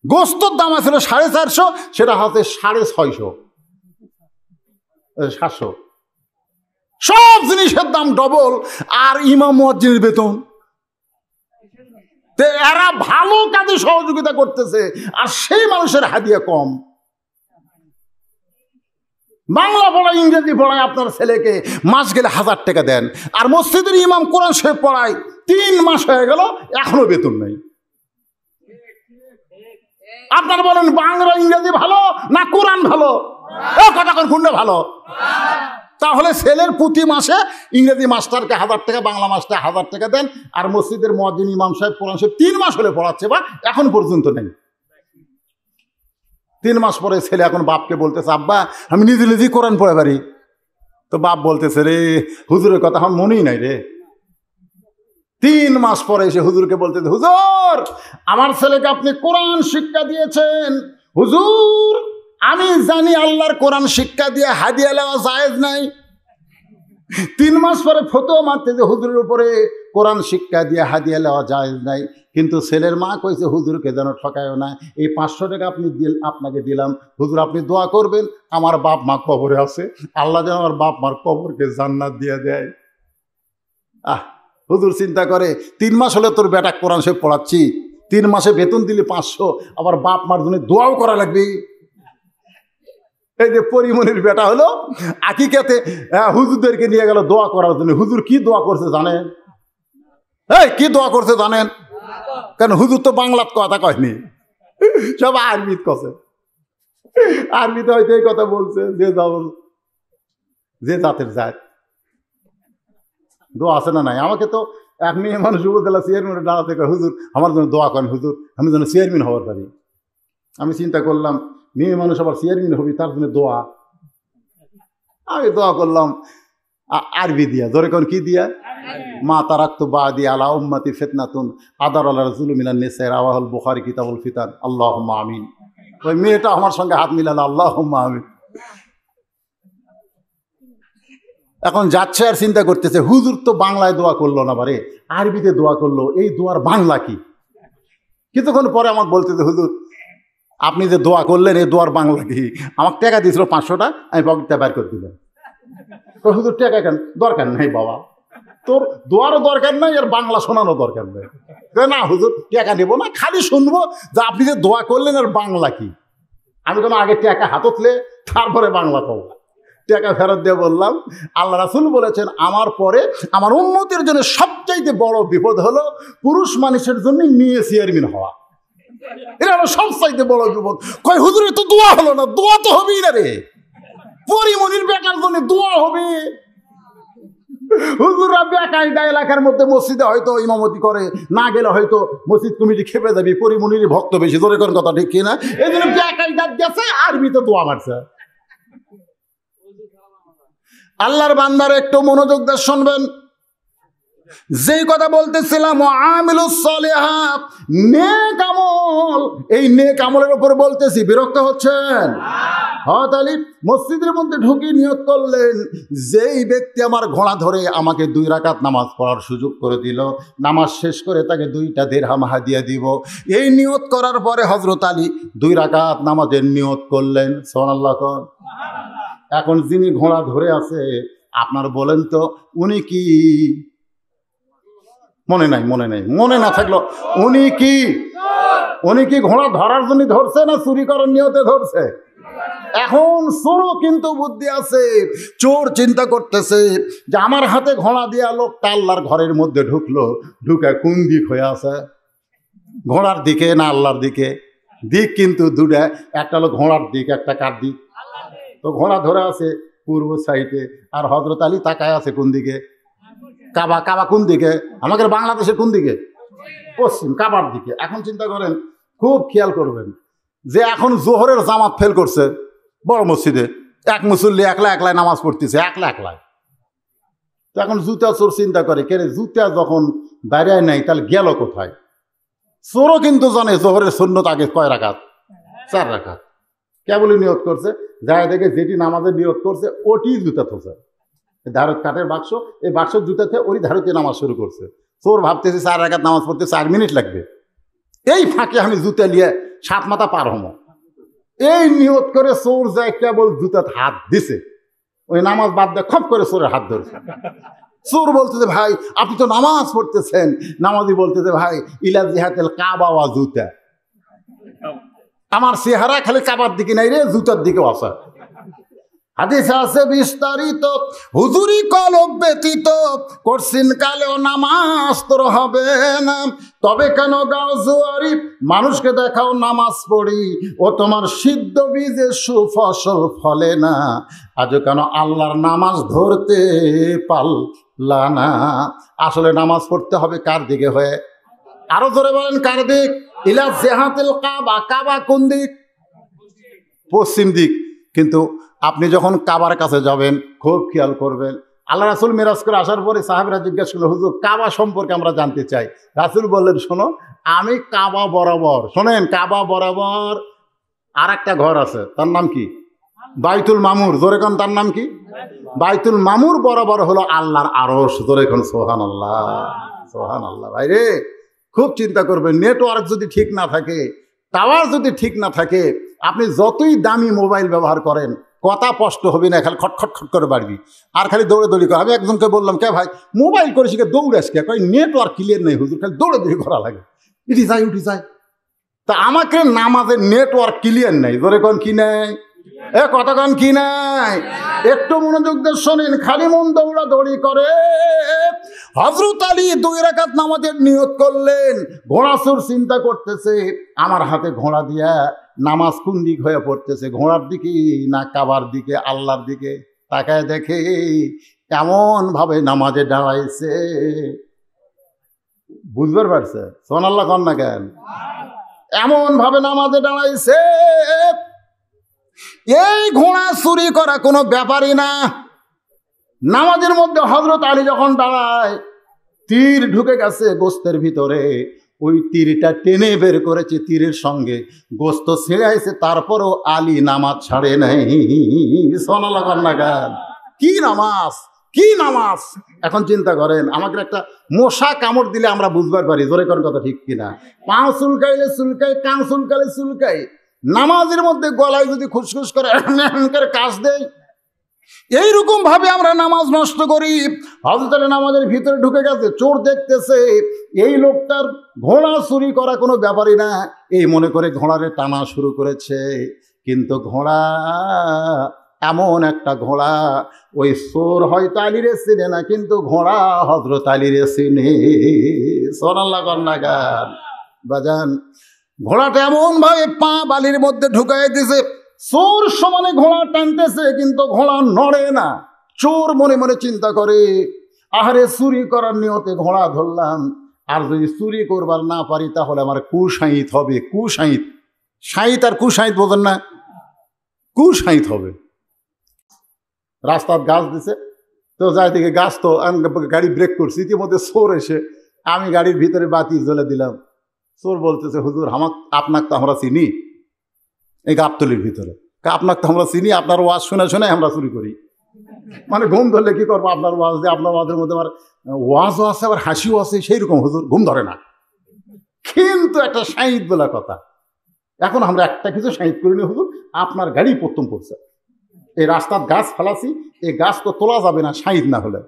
গোস্তর দাম আসলে 450, সেটা হচ্ছে 650, 700। সব জিনিসের দাম ডবল, আর ইমাম মুয়াজ্জিনের বেতন। এরা ভালো কাজে সহযোগিতা করতেছে আর সেই মানুষের হাদিয়া কম। বাংলা পড়ায়, ইংরেজি পড়ায় আপনার ছেলেকে মাস গেলে 1000 টাকা দেন, আর মসজিদের ইমাম কোরআন শরীফ পড়ায় 3 মাস হয়ে গেল এখনো বেতন নেই। আপনারা বলেন বাংলা ইংরেজি ভালো না কোরআন ভালো? কথা কোনটা ভালো? তাহলে ছেলের প্রতি মাসে ইংরেজি মাস্টারকে 1000 টাকা, বাংলা মাস্টার 1000 টাকা দেন, আর মসজিদের মুয়াজ্জিন ইমাম সাহেব কোরআন শরীফ 3 মাস হলে পড়াচ্ছে, বা এখন পর্যন্ত নেই। 3 মাস পরে ছেলে এখন বাপকে বলতেছে আব্বা আমি নিজে নিজেই কোরআন পড়ে পারি। তো বাপ বলতেছে রে হুজুরের কথা আমার মনেই নাই রে। 3 মাস পরে এসে হুজুরকে বলতেছে হুজুর আমার ছেলেকে আপনি কোরআন শিক্ষা দিয়েছেন। হুজুর আমি জানি আল্লাহর কোরআন শিক্ষা দিয়ে হাদিয়া নেওয়া জায়েজ নাই। 3 মাস পরে ফতোয়া মারতে যে হুজুরের উপরে কোরআন শিক্ষা দিয়ে হাদিয়া নেওয়া জায়েজ নাই, কিন্তু ছেলের মা কইছে হুজুরকে যেন ঠকায়ও না, এই 500 টাকা আপনাকে দিলাম, হুজুর আপনি দোয়া করবেন আমার বাপ মা কবরে আছে, আল্লাহ যেন আমার বাপ মার কবরকে জান্নাত দিয়ে দেয়। হুজুর চিন্তা করে 3 মাস হলে তোর বেটা কোরআন শরীফ পড়াচ্ছি, 3 মাসে বেতন দিলে 500, আবার বাপ মার জন্য দোয়াও করা লাগবে। এই যে পরিমনির বেটা হলো আকিকাতে হুজুরদেরকে নিয়ে গেল দোয়া করার জন্য। হুজুর কি দোয়া করছে জানেন? কি দোয়া করছে জানেন? কারণ হুজুর তো বাংলাত কথা কয়নি, সব আরবিত কছে। আরবিতে হয়তো এই কথা বলছে যে জাতের জাত দোয়া আছে না নাই। আমাকে তো এক মেয়ে মানুষ উপজেলা চেয়ারম্যানের দাঁড়াতে কয় হুজুর আমার জন্য দোয়া করেন হুজুর, আমি যেন চেয়ারম্যান হওয়ার পারি। আমি চিন্তা করলাম মেয়ে মানুষ আবার চেয়ারম্যান হবি, তার জন্য দোয়া। আমি দোয়া করলাম আরবি দিয়া। ধরে কোন কি দিয়া? মা তারাক্তু বাদি আলা উম্মতি ফিতনাতুন আদার আলা রাসূলু মিনান নিসা রাওয়াহুল বুখারী কিতাবুল ফিতান আল্লাহুম্মা আমিন। ওই মেয়েটা আমার সঙ্গে হাত মিলালো আল্লাহুম্মা আমিন। এখন যাচ্ছে আর চিন্তা করতেছে হুজুর তো বাংলায় দোয়া করলো না, বারে আরবিতে দোয়া করলো, এই দোয়ার বাংলা কি? কিছুক্ষণ পরে আমাকে বলতেছে হুজুর আপনি যে দোয়া করলেন এই দোয়ার বাংলা কি? আমাকে টাকা দিয়েছিল 500 টাকা, আমি পকেটটা বের করে দিলাম। হুজুর টাকা কেন? দরকার নাই বাবা, তোর দোয়ারও দরকার নাই, আর বাংলা শোনানো দরকার নেই। না হুজুর টাকা নেব না, খালি শুনবো যে আপনি যে দোয়া করলেন আর বাংলা কি। আমি কোনো আগে টাকা হাততলে তারপরে বাংলা কব। টাকা ফেরত দিয়ে বললাম, আল্লাহ রাসূল বলেছেন আমার পরে আমার উম্মতের জন্য সবচাইতে বড় বিপদ হলো পুরুষ মানুষের জন্য মেয়ে চেয়ারম্যান হওয়া। এটা হলো সবচাইতে বড় বিপদ। কয় হুজুরের তো দোয়া হলো না। দোয়া তো হবেই না রে, পরিমণির বেকার জন্য দোয়া হবে। হুজুররা বেকায়দা এলাকার মধ্যে মসজিদে হয়তো ইমামতি করে, না গেলে হয়তো মসজিদ কমিটি খেপে যাবি, পরিমণির ভক্ত বেশি, জোরে কোন কথা ঠিক কিনা? এই জন্য বেকায়দা গেছে আরবিতে দোয়া মারছে। আল্লাহর বান্দার একটু মনোযোগ দিয়ে শুনবেন। যেই কথা বলতেছিলাম আমিলুস সলিহাত, নেক আমল, এই নেক আমলের উপর বলতেছি, বিরক্ত হচ্ছেন? হযরত আলী মসজিদের মধ্যে ঢুকে নিয়ত করলেন, যেই ব্যক্তি আমার ঘোড়া ধরে আমাকে 2 রাকাত নামাজ পড়ার সুযোগ করে দিল, নামাজ শেষ করে তাকে 2টা দিরহাম হাদিয়া দিব। এই নিয়ত করার পরে হযরত আলী 2 রাকাত নামাজের নিয়ত করলেন। সুবহানাল্লাহ। এখন যিনি ঘোড়া ধরে আছে আপনার বলেন তো উনি কি? মনে নাই, মনে না থাকলো উনি কি ঘোড়া ধরার জন্য ধরছে না চুরি করার নিয়তে ধরছে? এখন চোরও কিন্তু বুদ্ধি আছে। চোর চিন্তা করতেছে যে আমার হাতে ঘোড়া দিয়া লোকটা আল্লাহর ঘরের মধ্যে ঢুকলো, ঢুকে কোন দিক হয়ে আছে? ঘোড়ার দিকে না আল্লাহর দিকে? দিক কিন্তু দুটা, একটা হলো ঘোড়ার দিক, একটা কার দিক? তো ঘোড়া ধরে আছে পূর্ব সাইডে, আর হযরত আলী তাকায় আছে কোন দিকে? কাবা। কাবা কোন দিকে? আমাদের বাংলাদেশের কোন দিকে? পশ্চিম, কাবার দিকে। এখন চিন্তা করেন, খুব খেয়াল করবেন যে এখন জোহরের জামাত ফেল করছে বড় মসজিদে, এক মুসল্লি একলা নামাজ পড়তেছে, একলা। তো এখন জুতা চোর চিন্তা করে, কে রে জুতা যখন বাইরে নাই তাহলে গেল কোথায়? চোরও কিন্তু জানে জোহরের সুন্নত আগে কয় রাকাত? 4 রাকাত। কেবলই নিয়ত করছে, যায় দেখে যেটি নামাজের নিয়ত করছে ওটি জুতা থোছে, ধারত কাঠের বাক্স, এই বাক্সের জুতাতে ওই ধারতে নামাজ শুরু করছে। চোর ভাবতেছে 4 রাকাত নামাজ পড়তে 4 মিনিট লাগবে, এই ফাঁকে আমি জুতা নিয়ে 7 মাথা পার হবো। এই নিয়ত করে চোর যায় কেবল জুতাতে হাত দিছে, ওই নামাজ বাদ দিয়ে খপ করে চোরের হাত ধরছে। চোর বলতেছে ভাই আপনি তো নামাজ পড়তেছেন। নামাজি বলতেছে ভাই ইলা জিহাতেল কাবা ওয়া জুতা, আমার চেহারা খালি কাবার দিকে নাই রে, জুতার দিকেও আছে। হাদিসে আছে বিস্তারিত, হুজুরি কলব ব্যতীত করছিন কালেও নামাজ তোর হবে না। তবে কেন গাও জুয়ারি, মানুষকে দেখাও নামাজ পড়ি, ও তোমার সিদ্ধ বীজে সুফসল ফলে না। আজও কেন আল্লাহর নামাজ ধরতে পারলা না? আসলে নামাজ পড়তে হবে কার দিকে হয়ে? আরো জোরে বলেন কার দিক? ইলা জিহাতিল কাবা। কাবা কোন দিক? পশ্চিম দিক। কিন্তু আপনি যখন কাবার কাছে যাবেন খুব খেয়াল করবেন, আল্লাহ রাসূল মিরাজ করে আসার পরে সাহাবীরা জিজ্ঞেস করলো, হুজুর কাবা সম্পর্কে আমরা জানতে চাই। রাসূল বললেন, শোনো আমি কাবা বরাবর, শোনেন কাবা বরাবর আর একটা ঘর আছে, তার নাম কি? বাইতুল মামুর। জোরে কোন তার নাম কি? বাইতুল মামুর বরাবর হলো আল্লাহর আরশ। জোরে কোন সুবহানাল্লাহ, সুবহানাল্লাহ। ভাই রে খুব চিন্তা করবেন, নেটওয়ার্ক যদি ঠিক না থাকে, টাওয়ার যদি ঠিক না থাকে, আপনি যতই দামি মোবাইল ব্যবহার করেন কথা স্পষ্ট হবে না, খালি খটখট করে বাড়বি আর খালি দৌড়ি করে। আমি একজনকে বললাম, কে ভাই মোবাইল করে শিখে দৌড়াস কে? কই নেটওয়ার্ক ক্লিয়ার নেই হুজুর, খালি দৌড়ি করা লাগে, উঠি যায়। তা আমাকে নামাজের নেটওয়ার্ক ক্লিয়ার নেই। ধরে কোন কি নেই? কতক্ষণ কি নাই? একটু মনোযোগ দিয়ে শোনেন, খালি মন দৌড়াদৌড়ি করে। হযরত আলী 2 রাকাত নামাজের নিয়ত করলেন। ঘোড়া চোর চিন্তা করতেছে আমার হাতে ঘোড়া দিয়া নামাজ কোন দিক হয়ে পড়তেছে, ঘোড়ার দিকে না কাবার দিকে, আল্লাহর দিকে? তাকায় দেখে এমন ভাবে নামাজে দাঁড়াইছে, বুঝবার পারছে? সুবহানাল্লাহ কন না কেন? এমন ভাবে নামাজে দাঁড়াইছে, এই ঘোড়া চুরি করা কোনো ব্যাপারই না। নামাজের মধ্যে হযরত আলী যখন দাঁড়ায়, তীর ঢুকে গেছে গোস্তের ভিতরে, ওই তীরটা টেনে বের করেছে, তীরের সঙ্গে গোস্ত ছিঁড়াইছে, তারপরও আলী নামাজ ছাড়ে নাই। সুবহানাল্লাহ না গান? কি নামাজ, কি নামাজ! এখন চিন্তা করেন, আমাকে একটা মশা কামড় দিলে আমরা বুঝবার পারি, জোরে কোন কথা ঠিক কিনা? পাও চুলকাইলে চুলকাই, কান চুলকাইলে চুলকাই, নামাজের মধ্যে গলায় যদি খুসখুস করে কাজ দেয়, এইরকম ভাবে আমরা নামাজ নষ্ট করি। হযরত আলী নামাজের ভিতরে ঢুকে গেছে, চোর দেখতেছে এই লোকটার ঘোড়া চুরি করা কোনো ব্যাপারই না, এই মনে করে ঘোড়ারে টানা শুরু করেছে। কিন্তু ঘোড়া এমন একটা ঘোড়া, ওই চোর হয়তো আলীরে চিনে না, কিন্তু ঘোড়া হযরত আলীরে চিনে। সুবহানাল্লাহ কন্যাগার বাজান, ঘোড়াটা এমন ভাবে পা বালির মধ্যে ঢুকাই দিছে, চোর সমানে ঘোড়া টানতেছে কিন্তু ঘোড়া নড়ে না। চোর মনে মনে চিন্তা করে, আহারে চুরি করার নিয়তে ঘোড়া ধরলাম, আর যদি চুরি করবার না পারি তাহলে আমার কুশাহিত হবে। কুশাহিত, শাহিত আর কুশাহিত বোঝেন না? কুশাহিত হবে। রাস্তার গাছ দিছে তো যাই থেকে গাছ, তো গাড়ি ব্রেক করছি, ইতিমধ্যে চোর এসে আমি গাড়ির ভিতরে বাতি জ্বলে দিলাম। চোর বলতেছে, হুজুর আপনাকে তো আমরা চিনি, এই গাবতলির ভিতরে আপনাকে তো আমরা চিনি, আপনার ওয়াজ শুনে শুনে আমরা চুরি করি। মানে ঘুম ধরলে কি করবো, আপনার ওয়াজ দিয়ে, আপনার ওয়াজের মধ্যে আবার ওয়াজও আছে আবার হাসিও আছে, সেই রকম হুজুর ঘুম ধরে না। কিন্তু একটা শাহিদ বলা কথা, এখন আমরা একটা কিছু শাহিদ করিনি হুজুর, আপনার গাড়ি প্রথম পড়ছে, এই রাস্তার গাছ ফালাছি, এই গাছ তো তোলা যাবে না শাহিদ না হলে।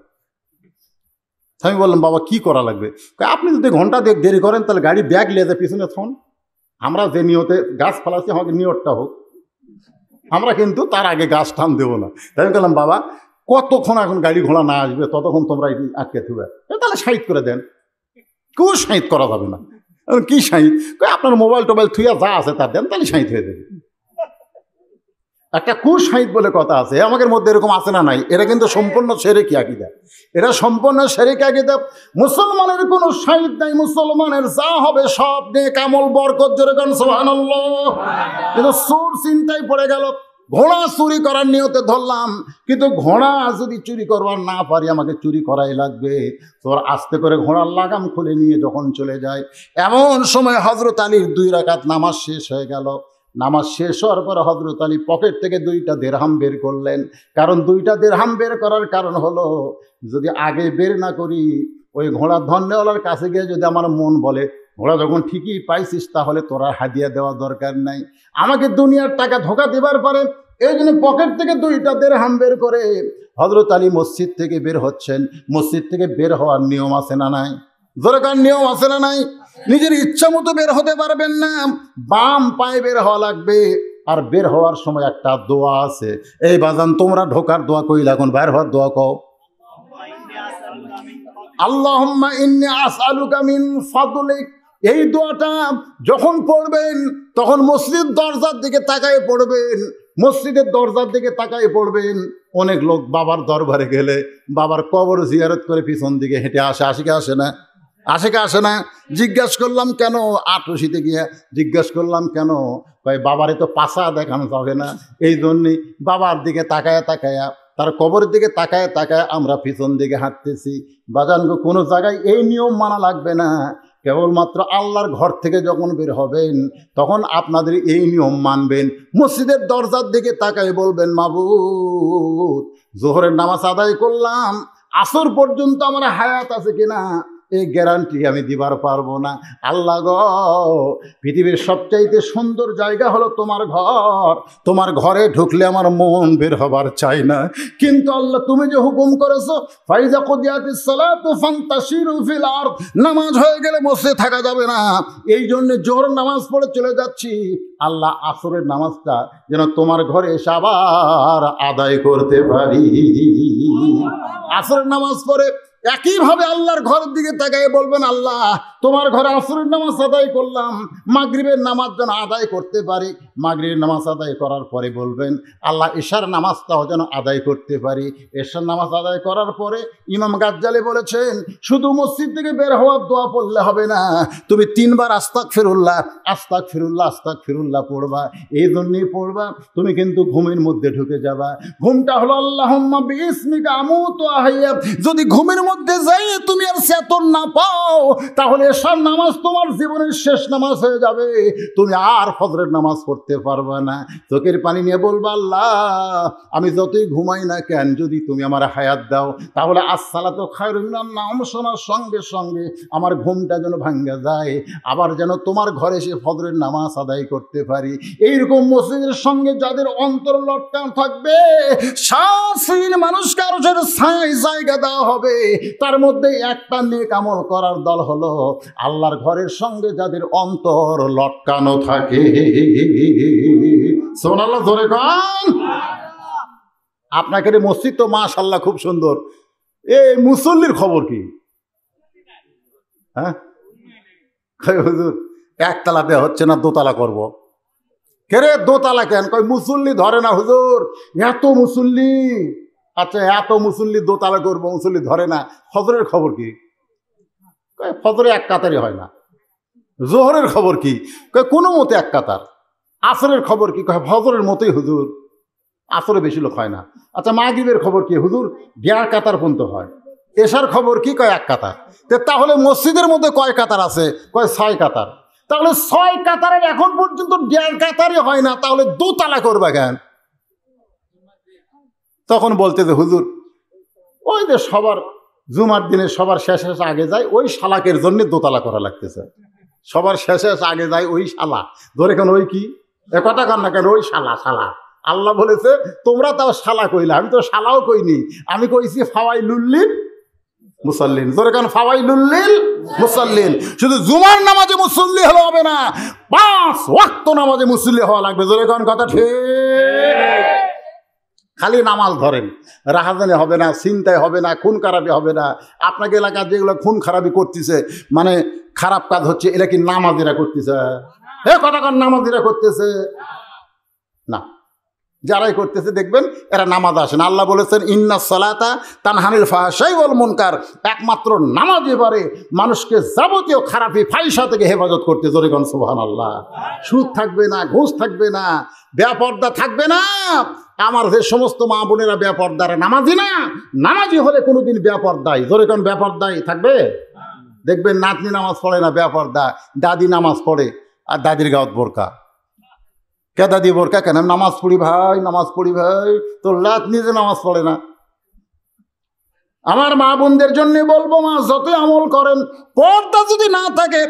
আমি বললাম, বাবা কি করা লাগবে? আপনি যদি ঘন্টা দেরি করেন তাহলে গাড়ি ব্যাগ নিয়ে যায় পিছনে থন, আমরা যে নিয়তে গাছ ফালাচ্ছি আমাকে নিয়তটা হোক, আমরা কিন্তু তার আগে গাছ টান দেবো না। তাই আমি বললাম, বাবা কতক্ষণ এখন গাড়ি ঘোড়া না আসবে ততক্ষণ তোমরা আটকে থুবে, তাহলে শাহিদ করে দেন। কেউ শাহিদ করা যাবে না। কি শাহিদ? আপনার মোবাইল টোবাইল থুইয়া যা আছে তা দেন, তাহলে শাহিদ হয়ে যাবে। একটা কুশাহিদ বলে কথা আছে, আমাদের মধ্যে এরকম আছে না নাই? এটা কিন্তু সম্পূর্ণ শিরকি আকীদা, এটা সম্পূর্ণ শিরকি আকীদা। মুসলমানের কোনো শাহিদ নাই, মুসলমানের যা হবে সব নেক আমল বরকত, জোরে গান সুবহানাল্লাহ। কিন্তু চোর চিন্তায় পড়ে গেল, ঘোড়া চুরি করার নিয়তে ধরলাম, কিন্তু ঘোড়া যদি চুরি করবার না পারি আমাকে চুরি করাই লাগবে। তোর আস্তে করে ঘোড়ার লাগাম খুলে নিয়ে যখন চলে যায়, এমন সময় হযরত আলীর 2 রাকাত নামাজ শেষ হয়ে গেল। নামাজ শেষ হওয়ার পর হযরত আলী পকেট থেকে 2টা দিরহাম বের করলেন। কারণ 2টা দিরহাম বের করার কারণ হলো, যদি আগে বের না করি, ওই ঘোড়া ধন্যওয়ালার কাছে গিয়ে যদি আমার মন বলে ঘোড়া যখন ঠিকই পাইছিস তাহলে তোরা হাদিয়া দেওয়া দরকার নাই, আমাকে দুনিয়ার টাকা ধোকা দেবার পারে। এই জন্য পকেট থেকে 2টা দিরহাম বের করে হযরত আলী মসজিদ থেকে বের হচ্ছেন। মসজিদ থেকে বের হওয়ার নিয়ম আছে না নাই? দরকার নিয়ম আছে না নাই? নিজের ইচ্ছা মতো বের হতে পারবেন না, বাম পায়ে বের হওয়া লাগবে। আর বের হওয়ার সময় একটা দোয়া আছে, এই বাজান তোমরা ঢোকার দোয়া কইলা, এখন বের হওয়ার দোয়া কও, আল্লাহুম্মা ইন্নী আসআলুকা মিন ফাদলিক। এই দোয়াটা যখন পড়বেন তখন মসজিদ দরজার দিকে তাকায় পড়বেন, মসজিদের দরজার দিকে তাকায় পড়বেন। অনেক লোক বাবার দরবারে গেলে বাবার কবর জিয়ারত করে পিছন দিকে হেঁটে আসে, আসে কি আসে না? আসে কি আসে না? জিজ্ঞাস করলাম কেন, আটশিতে গিয়ে জিজ্ঞাস করলাম কেন, ভাই বাবারে তো পাশা দেখানো যাবে না, এই জন্যই বাবার দিকে তাকায়া তাকায়া, তার কবরের দিকে তাকায় তাকায় আমরা পিছন দিকে হাঁটতেছি। বাজানগো, কোনো জায়গায় এই নিয়ম মানা লাগবে না, কেবলমাত্র আল্লাহর ঘর থেকে যখন বের হবেন তখন আপনাদের এই নিয়ম মানবেন। মসজিদের দরজার দিকে তাকায় বলবেন, মাবুদ জোহরের নামাজ আদায় করলাম, আসর পর্যন্ত আমার হায়াত আছে কিনা এই গ্যারান্টি আমি দিবার পারবো না। আল্লাহ গো, পৃথিবীর সবচাইতে সুন্দর জায়গা হলো তোমার ঘর, তোমার ঘরে ঢুকলে আমার মন বের হবার চাই না। কিন্তু আল্লাহ তুমি যে হুকুম করেছো, ফাইজা কুদিয়াতিস সালাতু ফান্তাশিরু ফিল আরদ, নামাজ হয়ে গেলে বসে থাকা যাবে না, এই জন্য জোহর নামাজ পড়ে চলে যাচ্ছি। আল্লাহ আসরের নামাজটা যেন তোমার ঘরে এসে আবার আদায় করতে পারি। আসরের নামাজ পড়ে একইভাবে আল্লাহর ঘরের দিকে তাকায় বলবেন, আল্লাহ তোমার ঘরে আসরের নামাজ আদায় করলাম, মাগরিবের নামাজ যেন আদায় করতে পারি। মাগরিবের নামাজ আদায় করার পরে বলবেন, আল্লাহ এশার নামাজটাও যেন আদায় করতে পারি। এশার নামাজ আদায় করার পরে ইমাম গাজ্জালি বলেছেন, শুধু মসজিদ থেকে বের হওয়ার দোয়া পড়লে হবে না, তুমি 3 বার আস্তাগফিরুল্লাহ আস্তাগফিরুল্লাহ আস্তাগফিরুল্লাহ পড়বা। এই জন্যই পড়বা, তুমি কিন্তু ঘুমের মধ্যে ঢুকে যাবা। ঘুমটা হলো আল্লাহুম্মা বিইসমিকা আমুতু আহইয়া। যদি ঘুমের মধ্যে যাই তুমি আর চেতন না পাও, তাহলে এশার নামাজ তোমার জীবনের শেষ নামাজ হয়ে যাবে, তুমি আর ফজরের নামাজ পড়তে করতে পারবা না। চোখের পানি নিয়ে বলবা, আল্লাহ আমি যতই ঘুমাই না কেন, যদি তুমি আমার হায়াত দাও তাহলে আসসালাতু খায়রুম মিনান নাওম শোনার সঙ্গে সঙ্গে আমার ঘুমটা যেন ভাঙ্গা যায়, আবার যেন তোমার ঘরে এসে ফজরের নামাজ আদায় করতে পারি। এইরকম মসজিদের সঙ্গে যাদের অন্তর লটকান থাকবে, সারা মানুষকে আরো ছায় জায়গা দেওয়া হবে। তার মধ্যে একটা নেক আমল করার দল হলো আল্লাহর ঘরের সঙ্গে যাদের অন্তর লটকানো থাকে। সুবহানাল্লাহ, জোরে কন। আপনাকে মসজিদ তো মাশাআল্লাহ খুব সুন্দর, এই মুসল্লির খবর কি? হ্যাঁ হুজুর একতলা দেওয়া হচ্ছে না, দোতলা করব। কেরে দোতলা কেন? কই মুসল্লি ধরে না হুজুর, এত মুসল্লি। আচ্ছা এত মুসল্লি দোতলা করবো, মুসল্লি ধরে না, ফজরের খবর কি? ফজরে এক কাতারই হয় না। জোহরের খবর কি? কোনো মতে এক কাতার। আসরের খবর কি? ফজরের মতোই হুজুর, আসরে বেশি লোক হয় না। আচ্ছা মাগরিবের খবর কি হুজুর? 11 কাতার পর্যন্ত হয়। এশার খবর কি? কয় 1 কাতার। তাহলে মসজিদের মধ্যে কয় কাতার আছে? কয় 6 কাতার। তাহলে 6 কাতারের এখন পর্যন্ত 1.5 কাতারই হয় না, তাহলে দোতলা করবা কেন? তখন বলতে যে হুজুর ওই যে সবার জুমার দিনে সবার শেষে আগে যায়, ওই শালাকের জন্য দোতলা করা লাগতেছে। সবার শেষে আগে যায় ওই শালা, ধরে কেন ওই কি এ কথা কান না কেন? ওই শালা শালা। আল্লাহ বলেছে তোমরা তাও শালা কইলা, আমি তো শালাও কইনি, আমি কইছি ফাওয়াইলুল মুসাল্লিন। ধরে কেন? ফাওয়াইলুল মুসাল্লিন। শুধু জুমার নামাজে মুসল্লি হলে হবে না, 5 ওয়াক্ত নামাজে মুসল্লি হওয়া লাগবে। ধরে কেন? কথা ঠিক। খালি নামাজ ধরেন, রাহাজানি হবে না, চিন্তায় হবে না, খুন খারাপি হবে না। আপনাকে এলাকায় যেগুলো খুন খারাপি করতেছে, মানে খারাপ কাজ হচ্ছে, এরা কি নামাজিরা করতেছে? এ কথা কন, নামাজিরা করতেছে না। যারাই করতেছে দেখবেন এরা নামাজ আসে না। আল্লাহ বলেছেন ইন্নাস সালাতা তানহানিল ফাহশাই ওয়াল মুনকার, একমাত্র নামাজই পারে মানুষকে যাবতীয় খারাপি ফাহিশা থেকে হেফাজত করতে। জোরে কোন সুবহানাল্লাহ। সুদ থাকবে না, ঘুষ থাকবে না, বেপরদা থাকবে না। আমার যে সমস্ত মা বোনেরা বেপরদারা নামাজি না, নামাজি হলে কোনোদিন বেপরদাই। জোরে কোন বেপরদাই থাকবে? দেখবেন নাতনি নামাজ পড়ে না, বেপরদা। দাদি নামাজ পড়ে আর দাদির গাওয়াত বোরকা। কে দাদি বোরকা কেন? নামাজ পড়ি ভাই, নামাজ পড়ি ভাই। তোর লাত নিজে নামাজ পড়ে না। আমার মা বোনদের জন্য বলবো, মা যতই আমল করেন, পর্দা যদি না থাকে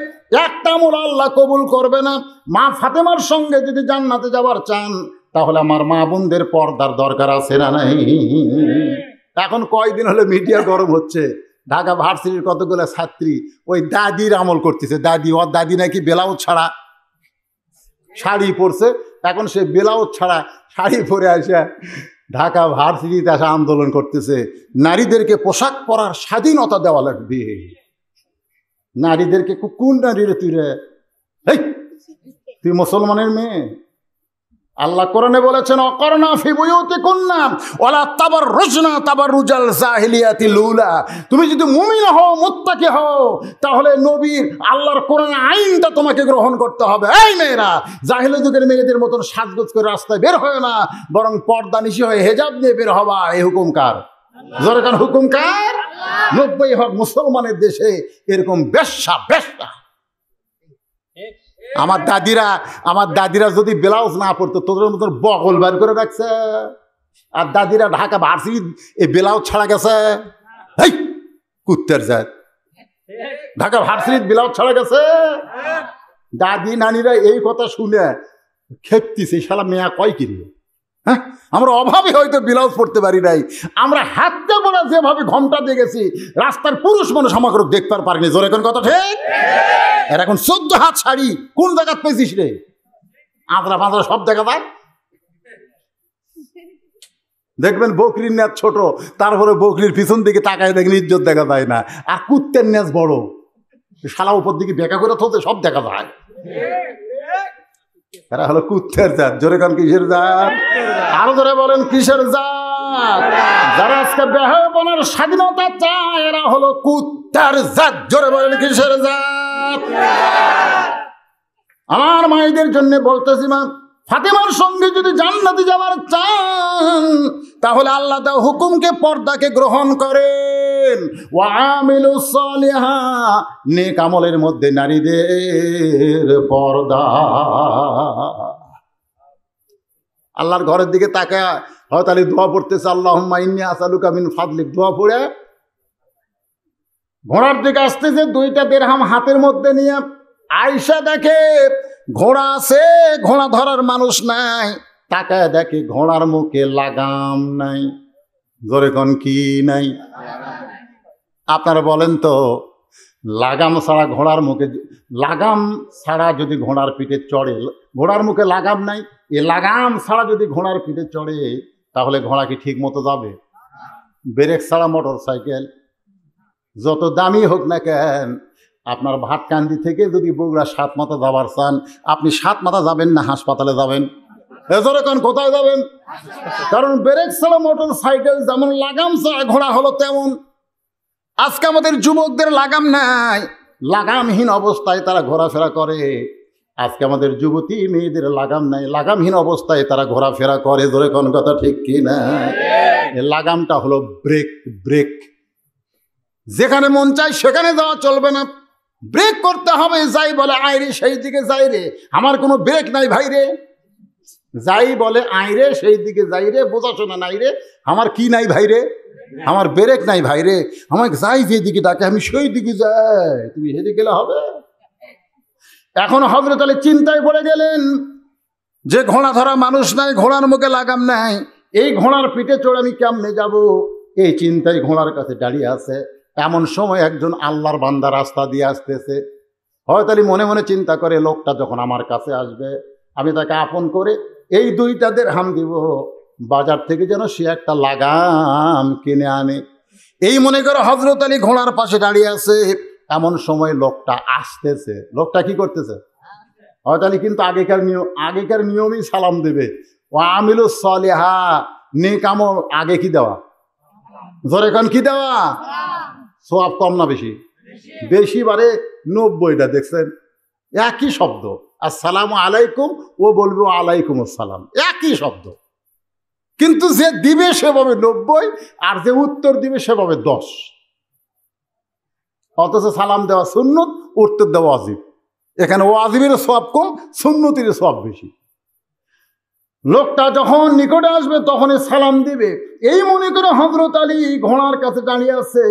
একটা আমল আল্লাহ কবুল করবে না। মা ফাতেমার সঙ্গে যদি জান্নাতে যাবার চান, তাহলে আমার মা বোনদের পর্দার দরকার আছে না নাই? এখন কয়দিন হলে মিডিয়া গরম হচ্ছে, ঢাকা ভার্সিটির কতগুলো ছাত্রী ওই দাদির আমল করতেছে। দাদি, ওর দাদি নাকি ব্লাউজ ছাড়া শাড়ি পরছে, এখন সে ব্লাউজ ছাড়া শাড়ি পরে আসে ঢাকা ভার্সিটিতে আসা আন্দোলন করতেছে। নারীদেরকে পোশাক পরার স্বাধীনতা দেওয়া লাগবে। নারীদেরকে কোন নারী রে তুই রে? তুই মুসলমানের মেয়ে। আল্লাহ কোরআনে বলেছেন অকরনা ফি বুয়ুতিকুন্না ওয়ালা তাবাররুজনা তাবাররুজাল জাহিলিয়াতিল উলা। তুমি যদি মুমিন হও, মুত্তাকি হও, তাহলে নবীর আল্লাহর কোরআনের আইনটা তোমাকে গ্রহণ করতে হবে। এই মেয়েরা জাহিলি যুগের মেয়েদের মতন সাজগোজ করে রাস্তায় বের হয় না, বরং পর্দা নিশি হয়ে হেজাব নিয়ে বের হবা। এই হুকুম কার? জোরে কার হুকুম কার? 90% মুসলমানের দেশে এরকম বেশ্যা বেশ্যা। আমার দাদিরা যদি ব্লাউজ না পড়তো, তোদের মতন বগল বার করে রাখছে। আর দাদিরা ঢাকা ভার্সিটি এই ব্লাউজ ছাড়া গেছে। এই কুত্তের জাত, ঢাকা ভার্সিটি ব্লাউজ ছাড়া গেছে। দাদি নানিরা এই কথা শুনে খেপতিছে, শালা মেয়া কয় কিনবে। হ্যাঁ, আমরা অভাবে হয়তো ব্লাউজ পড়তে পারি নাই, আমরা হাতে পড়া যেভাবে ঘন্টা দিয়ে গেছি, রাস্তার পুরুষ মানুষ আমাকে দেখতে পারিনি। জোরে কোন কথা ঠিক? এর এখন 14 হাত শাড়ি কোন জায়গা পেয়েছিস রে? আঁতরা পাঁতরা সব দেখা যায়। দেখবেন বকরির নেজ ছোট, তারপরে বকরির পিছন দিকে তাকায় দেখলে ইজ্জত দেখা যায় না। আর কুত্তের নেজ বড়, শালা উপর দিকে বেকা করে থতে সব দেখা যায়। এরা হলো কুত্তের জাত। জোরে কান কিসের জাত? আরো জোরে বলেন কিসের জাত? যারা আজকে বেহায়াপনার স্বাধীনতা চায়, এরা হলো কুত্তের জাত। জোরে বলেন কিসের জাত? আমার মায়েদের জন্য বলতেছি, মা ফাতেমার সঙ্গে যদি জান্নাতে যাবার চান, তাহলে আল্লাহ তাআলা হুকুমকে, পর্দাকে গ্রহণ করেন। ওয়া আমিলুস সালিহা, নেক আমলের মধ্যে নারীদের পর্দা। আল্লাহর ঘরের দিকে তাকায় হয়তো আলী দোয়া পড়তেছে, আল্লাহুম্মা ইন্নী আসআলুকা মিন ফাদলিক, দোয়া পড়ে ঘোড়ার দিকে আসতেছে, 2টা দিরহাম হাতের মধ্যে নিয়ে। আয়েশা দেখে ঘোড়া আছে, ঘোড়া ধরার মানুষ নাই, তাকায় দেখে ঘোড়ার মুখে লাগাম নাই। জোরে কোন কি নাই? আপনারা বলেন তো, লাগাম ছাড়া ঘোড়ার মুখে, লাগাম ছাড়া যদি ঘোড়ার পিঠে চড়ে, ঘোড়ার মুখে লাগাম নাই, এ লাগাম ছাড়া যদি ঘোড়ার পিঠে চড়ে তাহলে ঘোড়া কি ঠিক মতো যাবে? ব্রেক ছাড়া মোটর সাইকেল যত দামি হোক না কেন, আপনার ভাতকান্দি থেকে যদি বগুড়া 7 মাথা যাবার চান, আপনি 7 মাথা যাবেন না হাসপাতালে যাবেন? এখন কোথায় যাবেন? কারণ ব্রেক ছাড়া মোটর সাইকেল যেমন, লাগাম ছাড়া ঘোড়া হলো তেমন। আজকে আমাদের যুবকদের লাগাম নাই, লাগামহীন অবস্থায় তারা ঘোরাফেরা করে। আজকে আমাদের যুবতী মেয়েদের লাগাম নাই, লাগামহীন অবস্থায় তারা ঘোরাফেরা করে। জোরে কোন কথা ঠিক কি না? লাগামটা হলো ব্রেক। ব্রেক যেখানে মন চায় সেখানে যাওয়া চলবে না, ব্রেক করতে হবে। যাই বলে আইরে সেই দিকে যাই রে, আমার কোনো ব্রেক নাই ভাই রে। যাই বলে আইরে সেই দিকে যাই রে, বোঝাশোনা নাই রে, আমার কি নাই ভাই রে, আমার ব্রেক নাই ভাই রে। আমাকে যাই যেদিকে ডাকে আমি সেই দিকে যাই, তুমি সেদিকে গেলে হবে? এখন হযরত আলী চিন্তায় পড়ে গেলেন যে ঘোড়া ধরা মানুষ নাই, ঘোড়ার মুখে লাগাম নাই, এই ঘোড়ার পিঠে চড়ে আমি কেমনে যাব? এই চিন্তায় ঘোড়ার কাছে দাঁড়িয়ে আছে। এমন সময় একজন আল্লাহর বান্দা রাস্তা দিয়ে আসতেছে। হযরত আলী মনে মনে চিন্তা করে, লোকটা যখন আমার কাছে আসবে আমি তাকে আপন করে এই 2টা দিরহাম দিব, বাজার থেকে যেন সে একটা লাগাম কিনে আনে। এই মনে করে হযরত আলী ঘোড়ার পাশে দাঁড়িয়ে আছে। এমন সময় লোকটা আসতেছে। লোকটা কি করতেছে? হযরত আলী কিন্তু আগেকার নিয়মেই সালাম দেবে। ও আমিলুস সলিহা, নেক আমল আগে কি দেওয়া? জোরে কোন কি দেওয়া? সওয়াব কম না বেশি? বেশি, বারে 90টা। দেখছেন একই শব্দ, আসসালামু আলাইকুম, ও বলবে আলাইকুম আসসালাম, একই শব্দ, কিন্তু যে দিবে সে পাবে 90 আর যে উত্তর দিবে সে পাবে 10। অথচ সালাম দেওয়া সুন্নত, উত্তর দেওয়া ওয়াজিব। এখানে ওয়াজিবের সওয়াব কম, সুন্নতের সওয়াব বেশি। লোকটা যখন নিকটে আসবে তখনই সালাম দিবে। এই মনে করে হযরত আলী ঘোড়ার কাছে দাঁড়িয়ে আছে।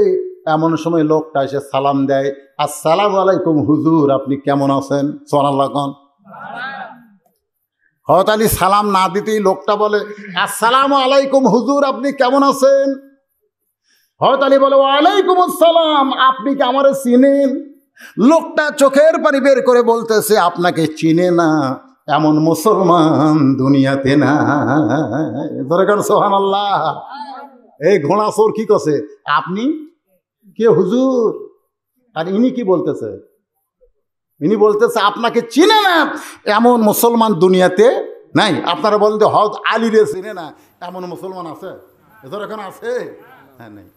এমন সময় লোকটা এসে সালাম দেয়, আসসালামু আলাইকুম হুজুর, আপনি কেমন আছেন? সুবহানাল্লাহ কোন। হযরত আলী সালাম না দিতেই লোকটা বলে, আসসালামু আলাইকুম হুজুর, আপনি কেমন আছেন? হযরত আলী বলে, ওয়ালাইকুম আসসালাম, আপনি কি আমারে চিনেন? লোকটা চোখের পানি বের করে বলতেছে, আপনাকে চিনে না এমন মুসলমান দুনিয়াতে না। দরকার সুবহানাল্লাহ। এই ঘোড়া চোর কি করছে? আপনি কে হুজুর? আর ইনি কি বলতেছে? ইনি বলতেছে আপনাকে চিনে না এমন মুসলমান দুনিয়াতে নাই। আপনারা বলেন যে হযরত আলী রে চিনে না এমন মুসলমান আছে? এদের এখন আছে? হ্যাঁ, নেই।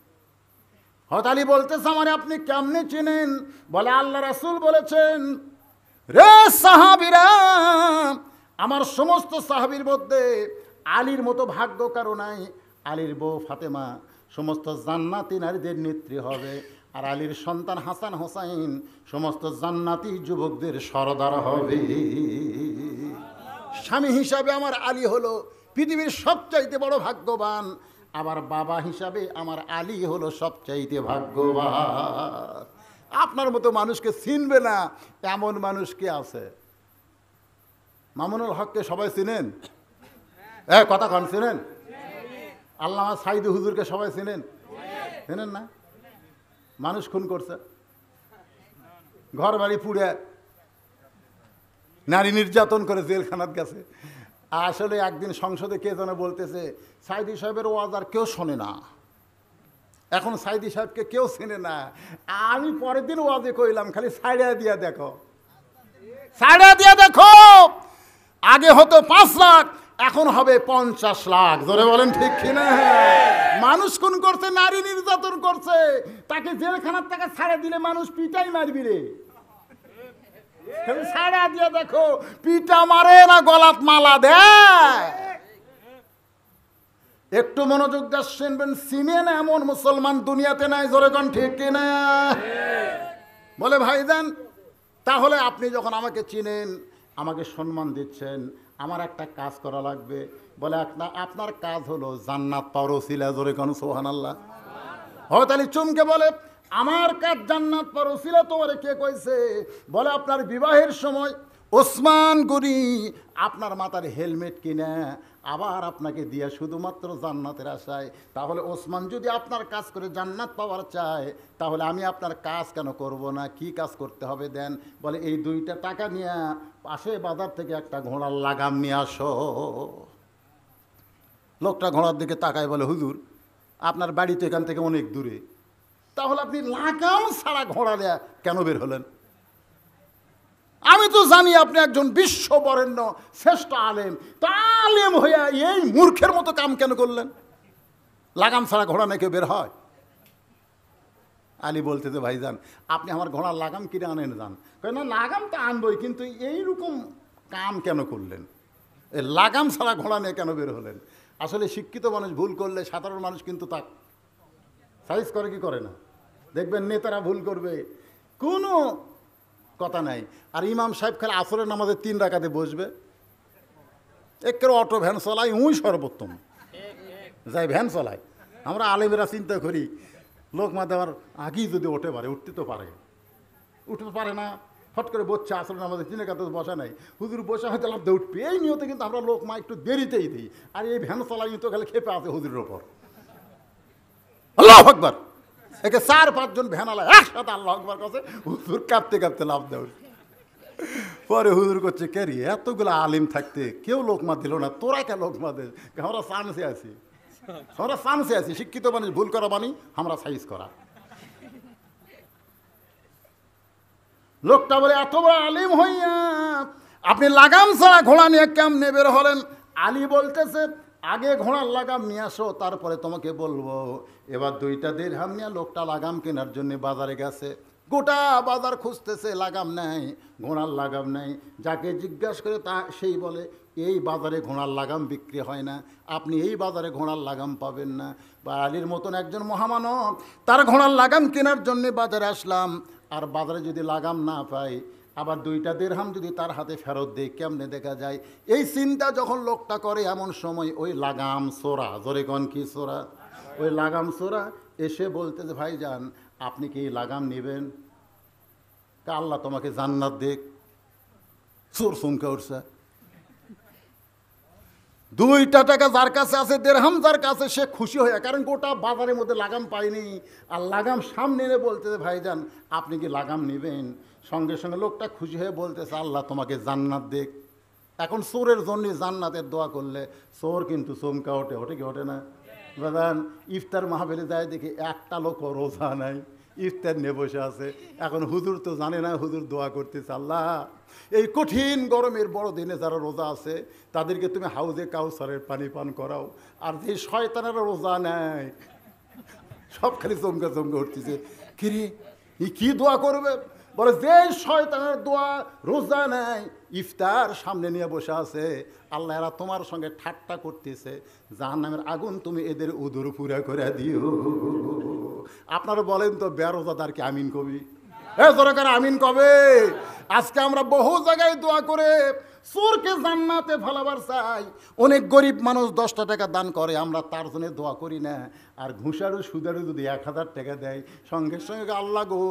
হযরত আলী বলতেছে, আমারে আপনি কেমনে চিনেন? বলে, আল্লাহ রাসূল বলেছেন, রে সাহাবীরা, আমার সমস্ত সাহাবীর মধ্যে আলীর মতো ভাগ্য কারো নাই। আলীর বউ ফাতেমা সমস্ত জান্নাতি নারীদের নেত্রী হবে, আর আলীর সন্তান হাসান হোসাইন সমস্ত জান্নাতি যুবকদের সরদার হবে। স্বামী হিসাবে আমার আলী হলো পৃথিবীর সবচাইতে বড় ভাগ্যবান, আবার বাবা হিসাবে আমার আলী হলো সবচাইতে ভাগ্যবান। আপনার মতো মানুষকে চিনবে না এমন মানুষ কে আছে? মামুনুল হককে সবাই চিনেন? কথা কন, চিনেন? আল্লামা সাইদি হুজুরকে সবাই চিনেন? চিনেন না? মানুষ খুন করছে, ঘর বাড়ি পুড়ে, নারী নির্যাতন করে জেলখানাত গেছে। আসলে একদিন সংসদে কে যেন বলতেছে, সাইদি সাহেবের ওয়াজ আর কেউ শোনে না, এখন সাইদি সাহেবকে কেউ চেনে না। আমি পরের দিন ওয়াজে কইলাম, খালি সাইডা দিয়া দেখো, সাইডা দিয়া দেখো, আগে হতো 5 লাখ, এখন হবে 50 লাখ। জোরে বলেন ঠিক কিনা? মানুষ খুন করছে, নারী নির্যাতন করছে, তাকে জেলখানার থেকে ছাড়া দিলে মানুষ পিটাই মারবি রে। ছাড়া দিয়ে দেখো, পিটা মারে না গলাত মালা দেয়। একটু মনোযোগ দিয়ে শুনবেন, চিনেন এমন মুসলমান দুনিয়াতে নাই। জোরে কোন ঠিক কিনা? বলে, ভাইজান, তাহলে আপনি যখন আমাকে চিনেন, আমাকে সম্মান দিচ্ছেন, আমার একটা কাজ করা লাগবে। বলে আপনার কাজ হলো জান্নাত পাওয়ার ওসিলা, জোরে কোন সুবহানাল্লাহ। হযরত আলী চমকে বলে, আমার কাজ জান্নাত পাওয়ার ওসিলা তোমারে কে কইছে? বলে আপনার বিবাহের সময় ওসমান গনি আপনার মাথার হেলমেট কিনে আবার আপনাকে দিয়া শুধুমাত্র জান্নাতের আশায়। তাহলে ওসমান যদি আপনার কাজ করে জান্নাত পাওয়ার চায়, তাহলে আমি আপনার কাজ কেন করব না? কি কাজ করতে হবে দেন? বলে এই 2টা টাকা নিয়ে পাশে বাজার থেকে একটা ঘোড়ার লাগাম নিয়ে আসো। লোকটা ঘোড়ার দিকে তাকায়, বলে হুজুর আপনার বাড়ি তো এখান থেকে অনেক দূরে, তাহলে আপনি লাগাম ছাড়া ঘোড়া দেয়া কেন বের হলেন? আমি তো জানি আপনি একজন বিশ্ববরেণ্য শ্রেষ্ঠ আলেম, তা আলেম হইয়া এই মূর্খের মতো কাম কেন করলেন? লাগাম ছাড়া ঘোড়া নাকি বের হয়? আলী বলতেছে, ভাইজান আপনি আমার ঘোড়ার লাগাম কিনে আনেন যান। না লাগাম তো আনবই, কিন্তু এইরকম কাম কেন করলেন? এই লাগাম ছাড়া ঘোড়া নিয়ে কেন বের হলেন? আসলে শিক্ষিত মানুষ ভুল করলে সাধারণ মানুষ কিন্তু তা সাইজ করে কি করে না? দেখবেন নেতারা ভুল করবে, কোনো কথা নাই। আর ইমাম সাহেব খালি আসরের নামাজে 3 রাকাতে বসবে, একের অটো ভ্যান চলায় উই সর্বোত্তম, যাই ভ্যান চলায়। আমরা আলেমেরা চিন্তা করি লোক মা দেওয়ার আগেই যদি ওঠে পারে, উঠতে তো পারে না, হট করে বসছে আসরের নামাজে 3 রাকাতে বসা নাই, হুজুর বসে হয়তো লাভতে উঠবে, এই নিয়তে কিন্তু আমরা লোক মা একটু দেরিতেই দিই। আর এই ভ্যান চলাই তো খালি খেপে আছে হুজুরের ওপর। আল্লাহু আকবার, একে 4-5 জন ভ্যানালা একসাথে আল্লাহু আকবার কাছে, হুজুর কাঁপতে কাঁপতে লাভ দেয়। পরে হুজুর করছে, কে রে এতগুলো আলিম থাকতে কেউ লোকমা দিল না, তোরা কে লোকমা দে? আমরা চান্সে আছি, শিক্ষিত মানুষ ভুল করা মানে আমরা সাইজ করা। লোকটা বলে, এত বড় আলিম হইয়া আপনি লাগাম ছাড়া ঘোড়া নিয়ে কেমনে বের হলেন? আলী বলতেছে, আগে ঘোড়ার লাগাম নিয়ে আসো, তারপরে তোমাকে বলবো। এবার 2টা দিরহাম নিয়ে লোকটা লাগাম কেনার জন্য বাজারে গেছে। গোটা বাজার খুঁজতেছে, লাগাম নেই, ঘোড়ার লাগাম নেই। যাকে জিজ্ঞাসা করে সেই বলে, এই বাজারে ঘোড়ার লাগাম বিক্রি হয় না, আপনি এই বাজারে ঘোড়ার লাগাম পাবেন না। বা আলীর মতন একজন মহামানব, তার ঘোড়ার লাগাম কেনার জন্য বাজারে আসলাম, আর বাজারে যদি লাগাম না পাই, আবার 2টা দিরহাম যদি তার হাতে ফেরত দেয়, কেমনে দেখা যায়? এই চিন্তা যখন লোকটা করে, এমন সময় ওই লাগাম চোরা, জোরে কন কি চোরা, ওই লাগাম চোরা এসে বলতেছে, ভাইজান আপনি কি লাগাম নেবেন? আল্লাহ তোমাকে জান্নাত দেখ। চোর চমকে উঠছে। 2টা টাকা যার কাছে আছে, দিরহাম যার কাছে, সে খুশি হয়ে, কারণ গোটা বাজারের মধ্যে লাগাম পায়নি। আর লাগাম সামনে এনে বলতেছে, ভাইজান আপনি কি লাগাম নেবেন? সঙ্গে সঙ্গে লোকটা খুশি হয়ে বলতেছে, আল্লাহ তোমাকে জান্নাত দেখ। এখন চোরের জন্য জান্নাতের দোয়া করলে চোর কিন্তু চমকা ওঠে, ওঠে কি ওঠে না? বাজান ইফতার মাহফিলে যায় দেখি একটা লোক রোজা নাই, ইফতার নিয়ে বসে আছে। এখন হুজুর তো জানে না, হুজুর দোয়া করতেছে, আল্লাহ এই কঠিন গরমের বড় দিনে যারা রোজা আছে তাদেরকে তুমি হাউজে কাউসারের পানি পান করাও। আর যে শয়তানেরা রোজা নেয় সব খালি চমকে চমকে উঠতেছে, কিরে কি দোয়া করবে? বলে, যে শয়তানের দোয়া রোজা নেয়, ইফতার সামনে নিয়ে বসে আছে, আল্লাহ এরা তোমার সঙ্গে ঠাট্টা করতেছে, জাহান্নামের আগুন তুমি এদের উদুর পুরা করে দিও। আপনারা বলেন তো বেরোজাদারকে আমিন কবি? দরকার আমিন কবে? আজকে আমরা বহু জায়গায় দোয়া করে চোরকে জান্নাতে ফেলাবার চাই। অনেক গরিব মানুষ 10টা টাকা দান করে, আমরা তার জন্য দোয়া করি না। আর ঘুষারু সুদারু যদি 1000 টাকা দেয়, সঙ্গে সঙ্গে আল্লাহ গো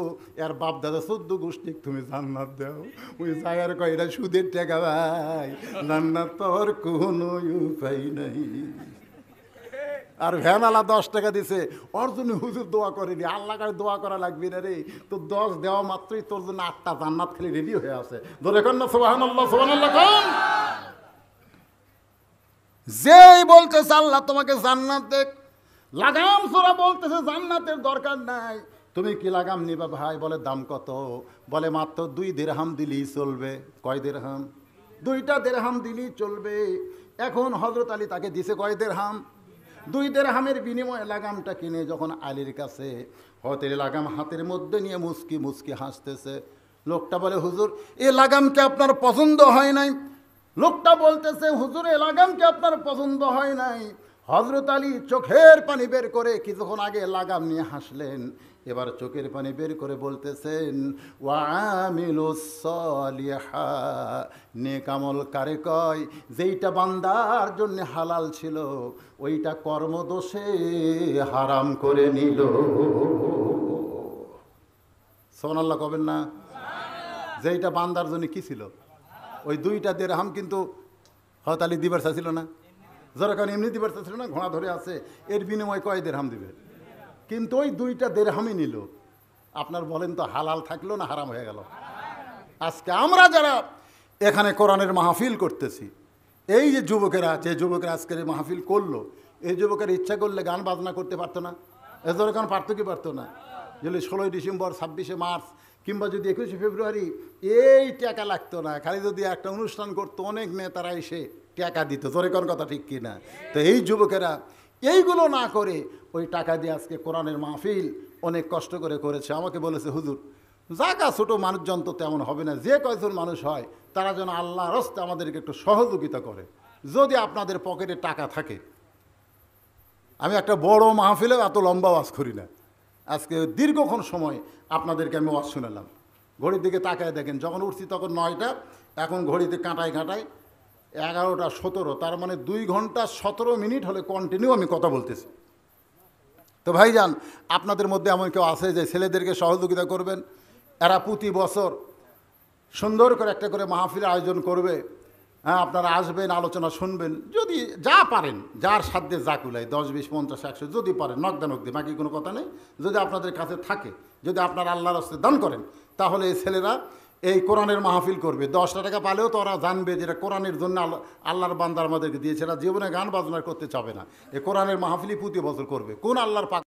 এর বাপ দাদা 14 গোষ্ঠী তুমি জান্নাত দাও। ওই জায়গার কয় এটা সুদের টাকা ভাই, জান্নাত তোর কোনো উপায় নাই। আর ভ্যানালা 10 টাকা দিছে, ওর জন্য হুজুর দোয়া করেনি। আল্লাহ কাছে দোয়া করা লাগবে না রে, তো 10 দেওয়া মাত্রই তোর জন্য 8টা জান্নাত খালি রেডি হয়ে আছে। ধরে কন না সুবহানাল্লাহ, সুবহানাল্লাহ কোন? যেই বলতেছে আল্লাহ তোমাকে জান্নাত দেখ, লাগাম ছোড়া বলতেছে জান্নাতের দরকার নাই, তুমি কি লাগাম নিবা ভাই? বলে দাম কত? বলে মাত্র 2 দিরহাম দিলেই চলবে। কয় দিরহাম? 2টা দিরহাম দিলেই চলবে। এখন হযরত আলী তাকে দিছে কয় দিরহাম? 2 দিরহামের বিনিময়ে লাগামটা কিনে যখন আলীর কাছে, হতের লাগাম হাতের মধ্যে নিয়ে মুচকি মুচকি হাসতেছে। লোকটা বলে, হুজুর এ লাগামকে আপনার পছন্দ হয় নাই? লোকটা বলতেছে, হুজুর এ লাগামকে আপনার পছন্দ হয় নাই? হযরত আলী চোখের পানি বের করে কিছুক্ষণ আগে লাগাম নিয়ে হাসলেন, এবার চোখের পানি বের করে বলতেছেন ওয়া আমিলুস সালিহা, নেক আমল কারে কয়? যেইটা বান্দার জন্য হালাল ছিল ওইটা কর্মদোষে হারাম করে নিল। সুবহানাল্লাহ কবেন না? যেইটা বান্দার জন্য কি ছিল? ওই 2টা দিরহাম কিন্তু হযরত আলী দিবার চাইছিল না, যারা কারণ এমনি দিবার চাইছিল না, ঘোড়া ধরে আছে, এর বিনিময়ে কয় দিরহাম দিবে? কিন্তু ওই 2টা দিরহামই নিল। আপনার বলেন তো হালাল থাকলো না হারাম হয়ে গেল? আজকে আমরা যারা এখানে কোরআনের মাহফিল করতেছি, এই যে যুবকেরা, যে যুবকেরা আজকের এই মাহফিল করলো, এই যুবকের ইচ্ছা করলে গান বাজনা করতে পারতো না? এদের কারণ পারতো কি পারতো না? যদি 16ই ডিসেম্বর, 26শে মার্চ কিংবা যদি 21শে ফেব্রুয়ারি এই টাকা লাগতো না, খালি যদি একটা অনুষ্ঠান করতো অনেক নেতারা এসে টাকা দিত। জোরে কোন কথা ঠিক কিনা? তো এই যুবকেরা এইগুলো না করে ওই টাকা দিয়ে আজকে কোরআনের মাহফিল অনেক কষ্ট করে করেছে। আমাকে বলেছে হুজুর জায়গা ছোটো মানুষজন তো তেমন হবে না, যে কয়জন মানুষ হয় তারা যেন আল্লাহর রাস্তায় আমাদেরকে একটু সহযোগিতা করে। যদি আপনাদের পকেটে টাকা থাকে, আমি একটা বড় মাহফিলেও এত লম্বা ওয়াজ করি না, আজকে দীর্ঘক্ষণ সময় আপনাদেরকে আমি ওয়াজ শুনালাম। ঘড়ির দিকে তাকায় দেখেন, যখন উঠছি তখন 9টা, এখন ঘড়িতে কাঁটায় 11টা 17, তার মানে 2 ঘন্টা 17 মিনিট হলে কন্টিনিউ আমি কথা বলতেছি। তো ভাইজান, আপনাদের মধ্যে এমন কেউ আছে যে ছেলেদেরকে সহযোগিতা করবেন? এরা প্রতি বছর সুন্দর করে একটা করে মাহফিলের আয়োজন করবে। হ্যাঁ, আপনারা আসবেন, আলোচনা শুনবেন, যদি যা পারেন, যার সাধ্যে যা কুলায়, 10, 20, 50, 100 যদি পারেন নকদি, বাকি কোনো কথা নেই। যদি আপনাদের কাছে থাকে, যদি আপনারা আল্লাহর রাস্তায় দান করেন, তাহলে এই ছেলেরা এই কোরআনের মাহফিল করবে। 10টা টাকা পালেও তো ওরা জানবে যেটা কোরআনের জন্য আল্লাহর বান্দার আমাদেরকে দিয়েছে। এরা জীবনে গান বাজনা করতে চাবে না, এই কোরআনের মাহফিলই প্রতি বছর করবে। কোন আল্লাহর পাক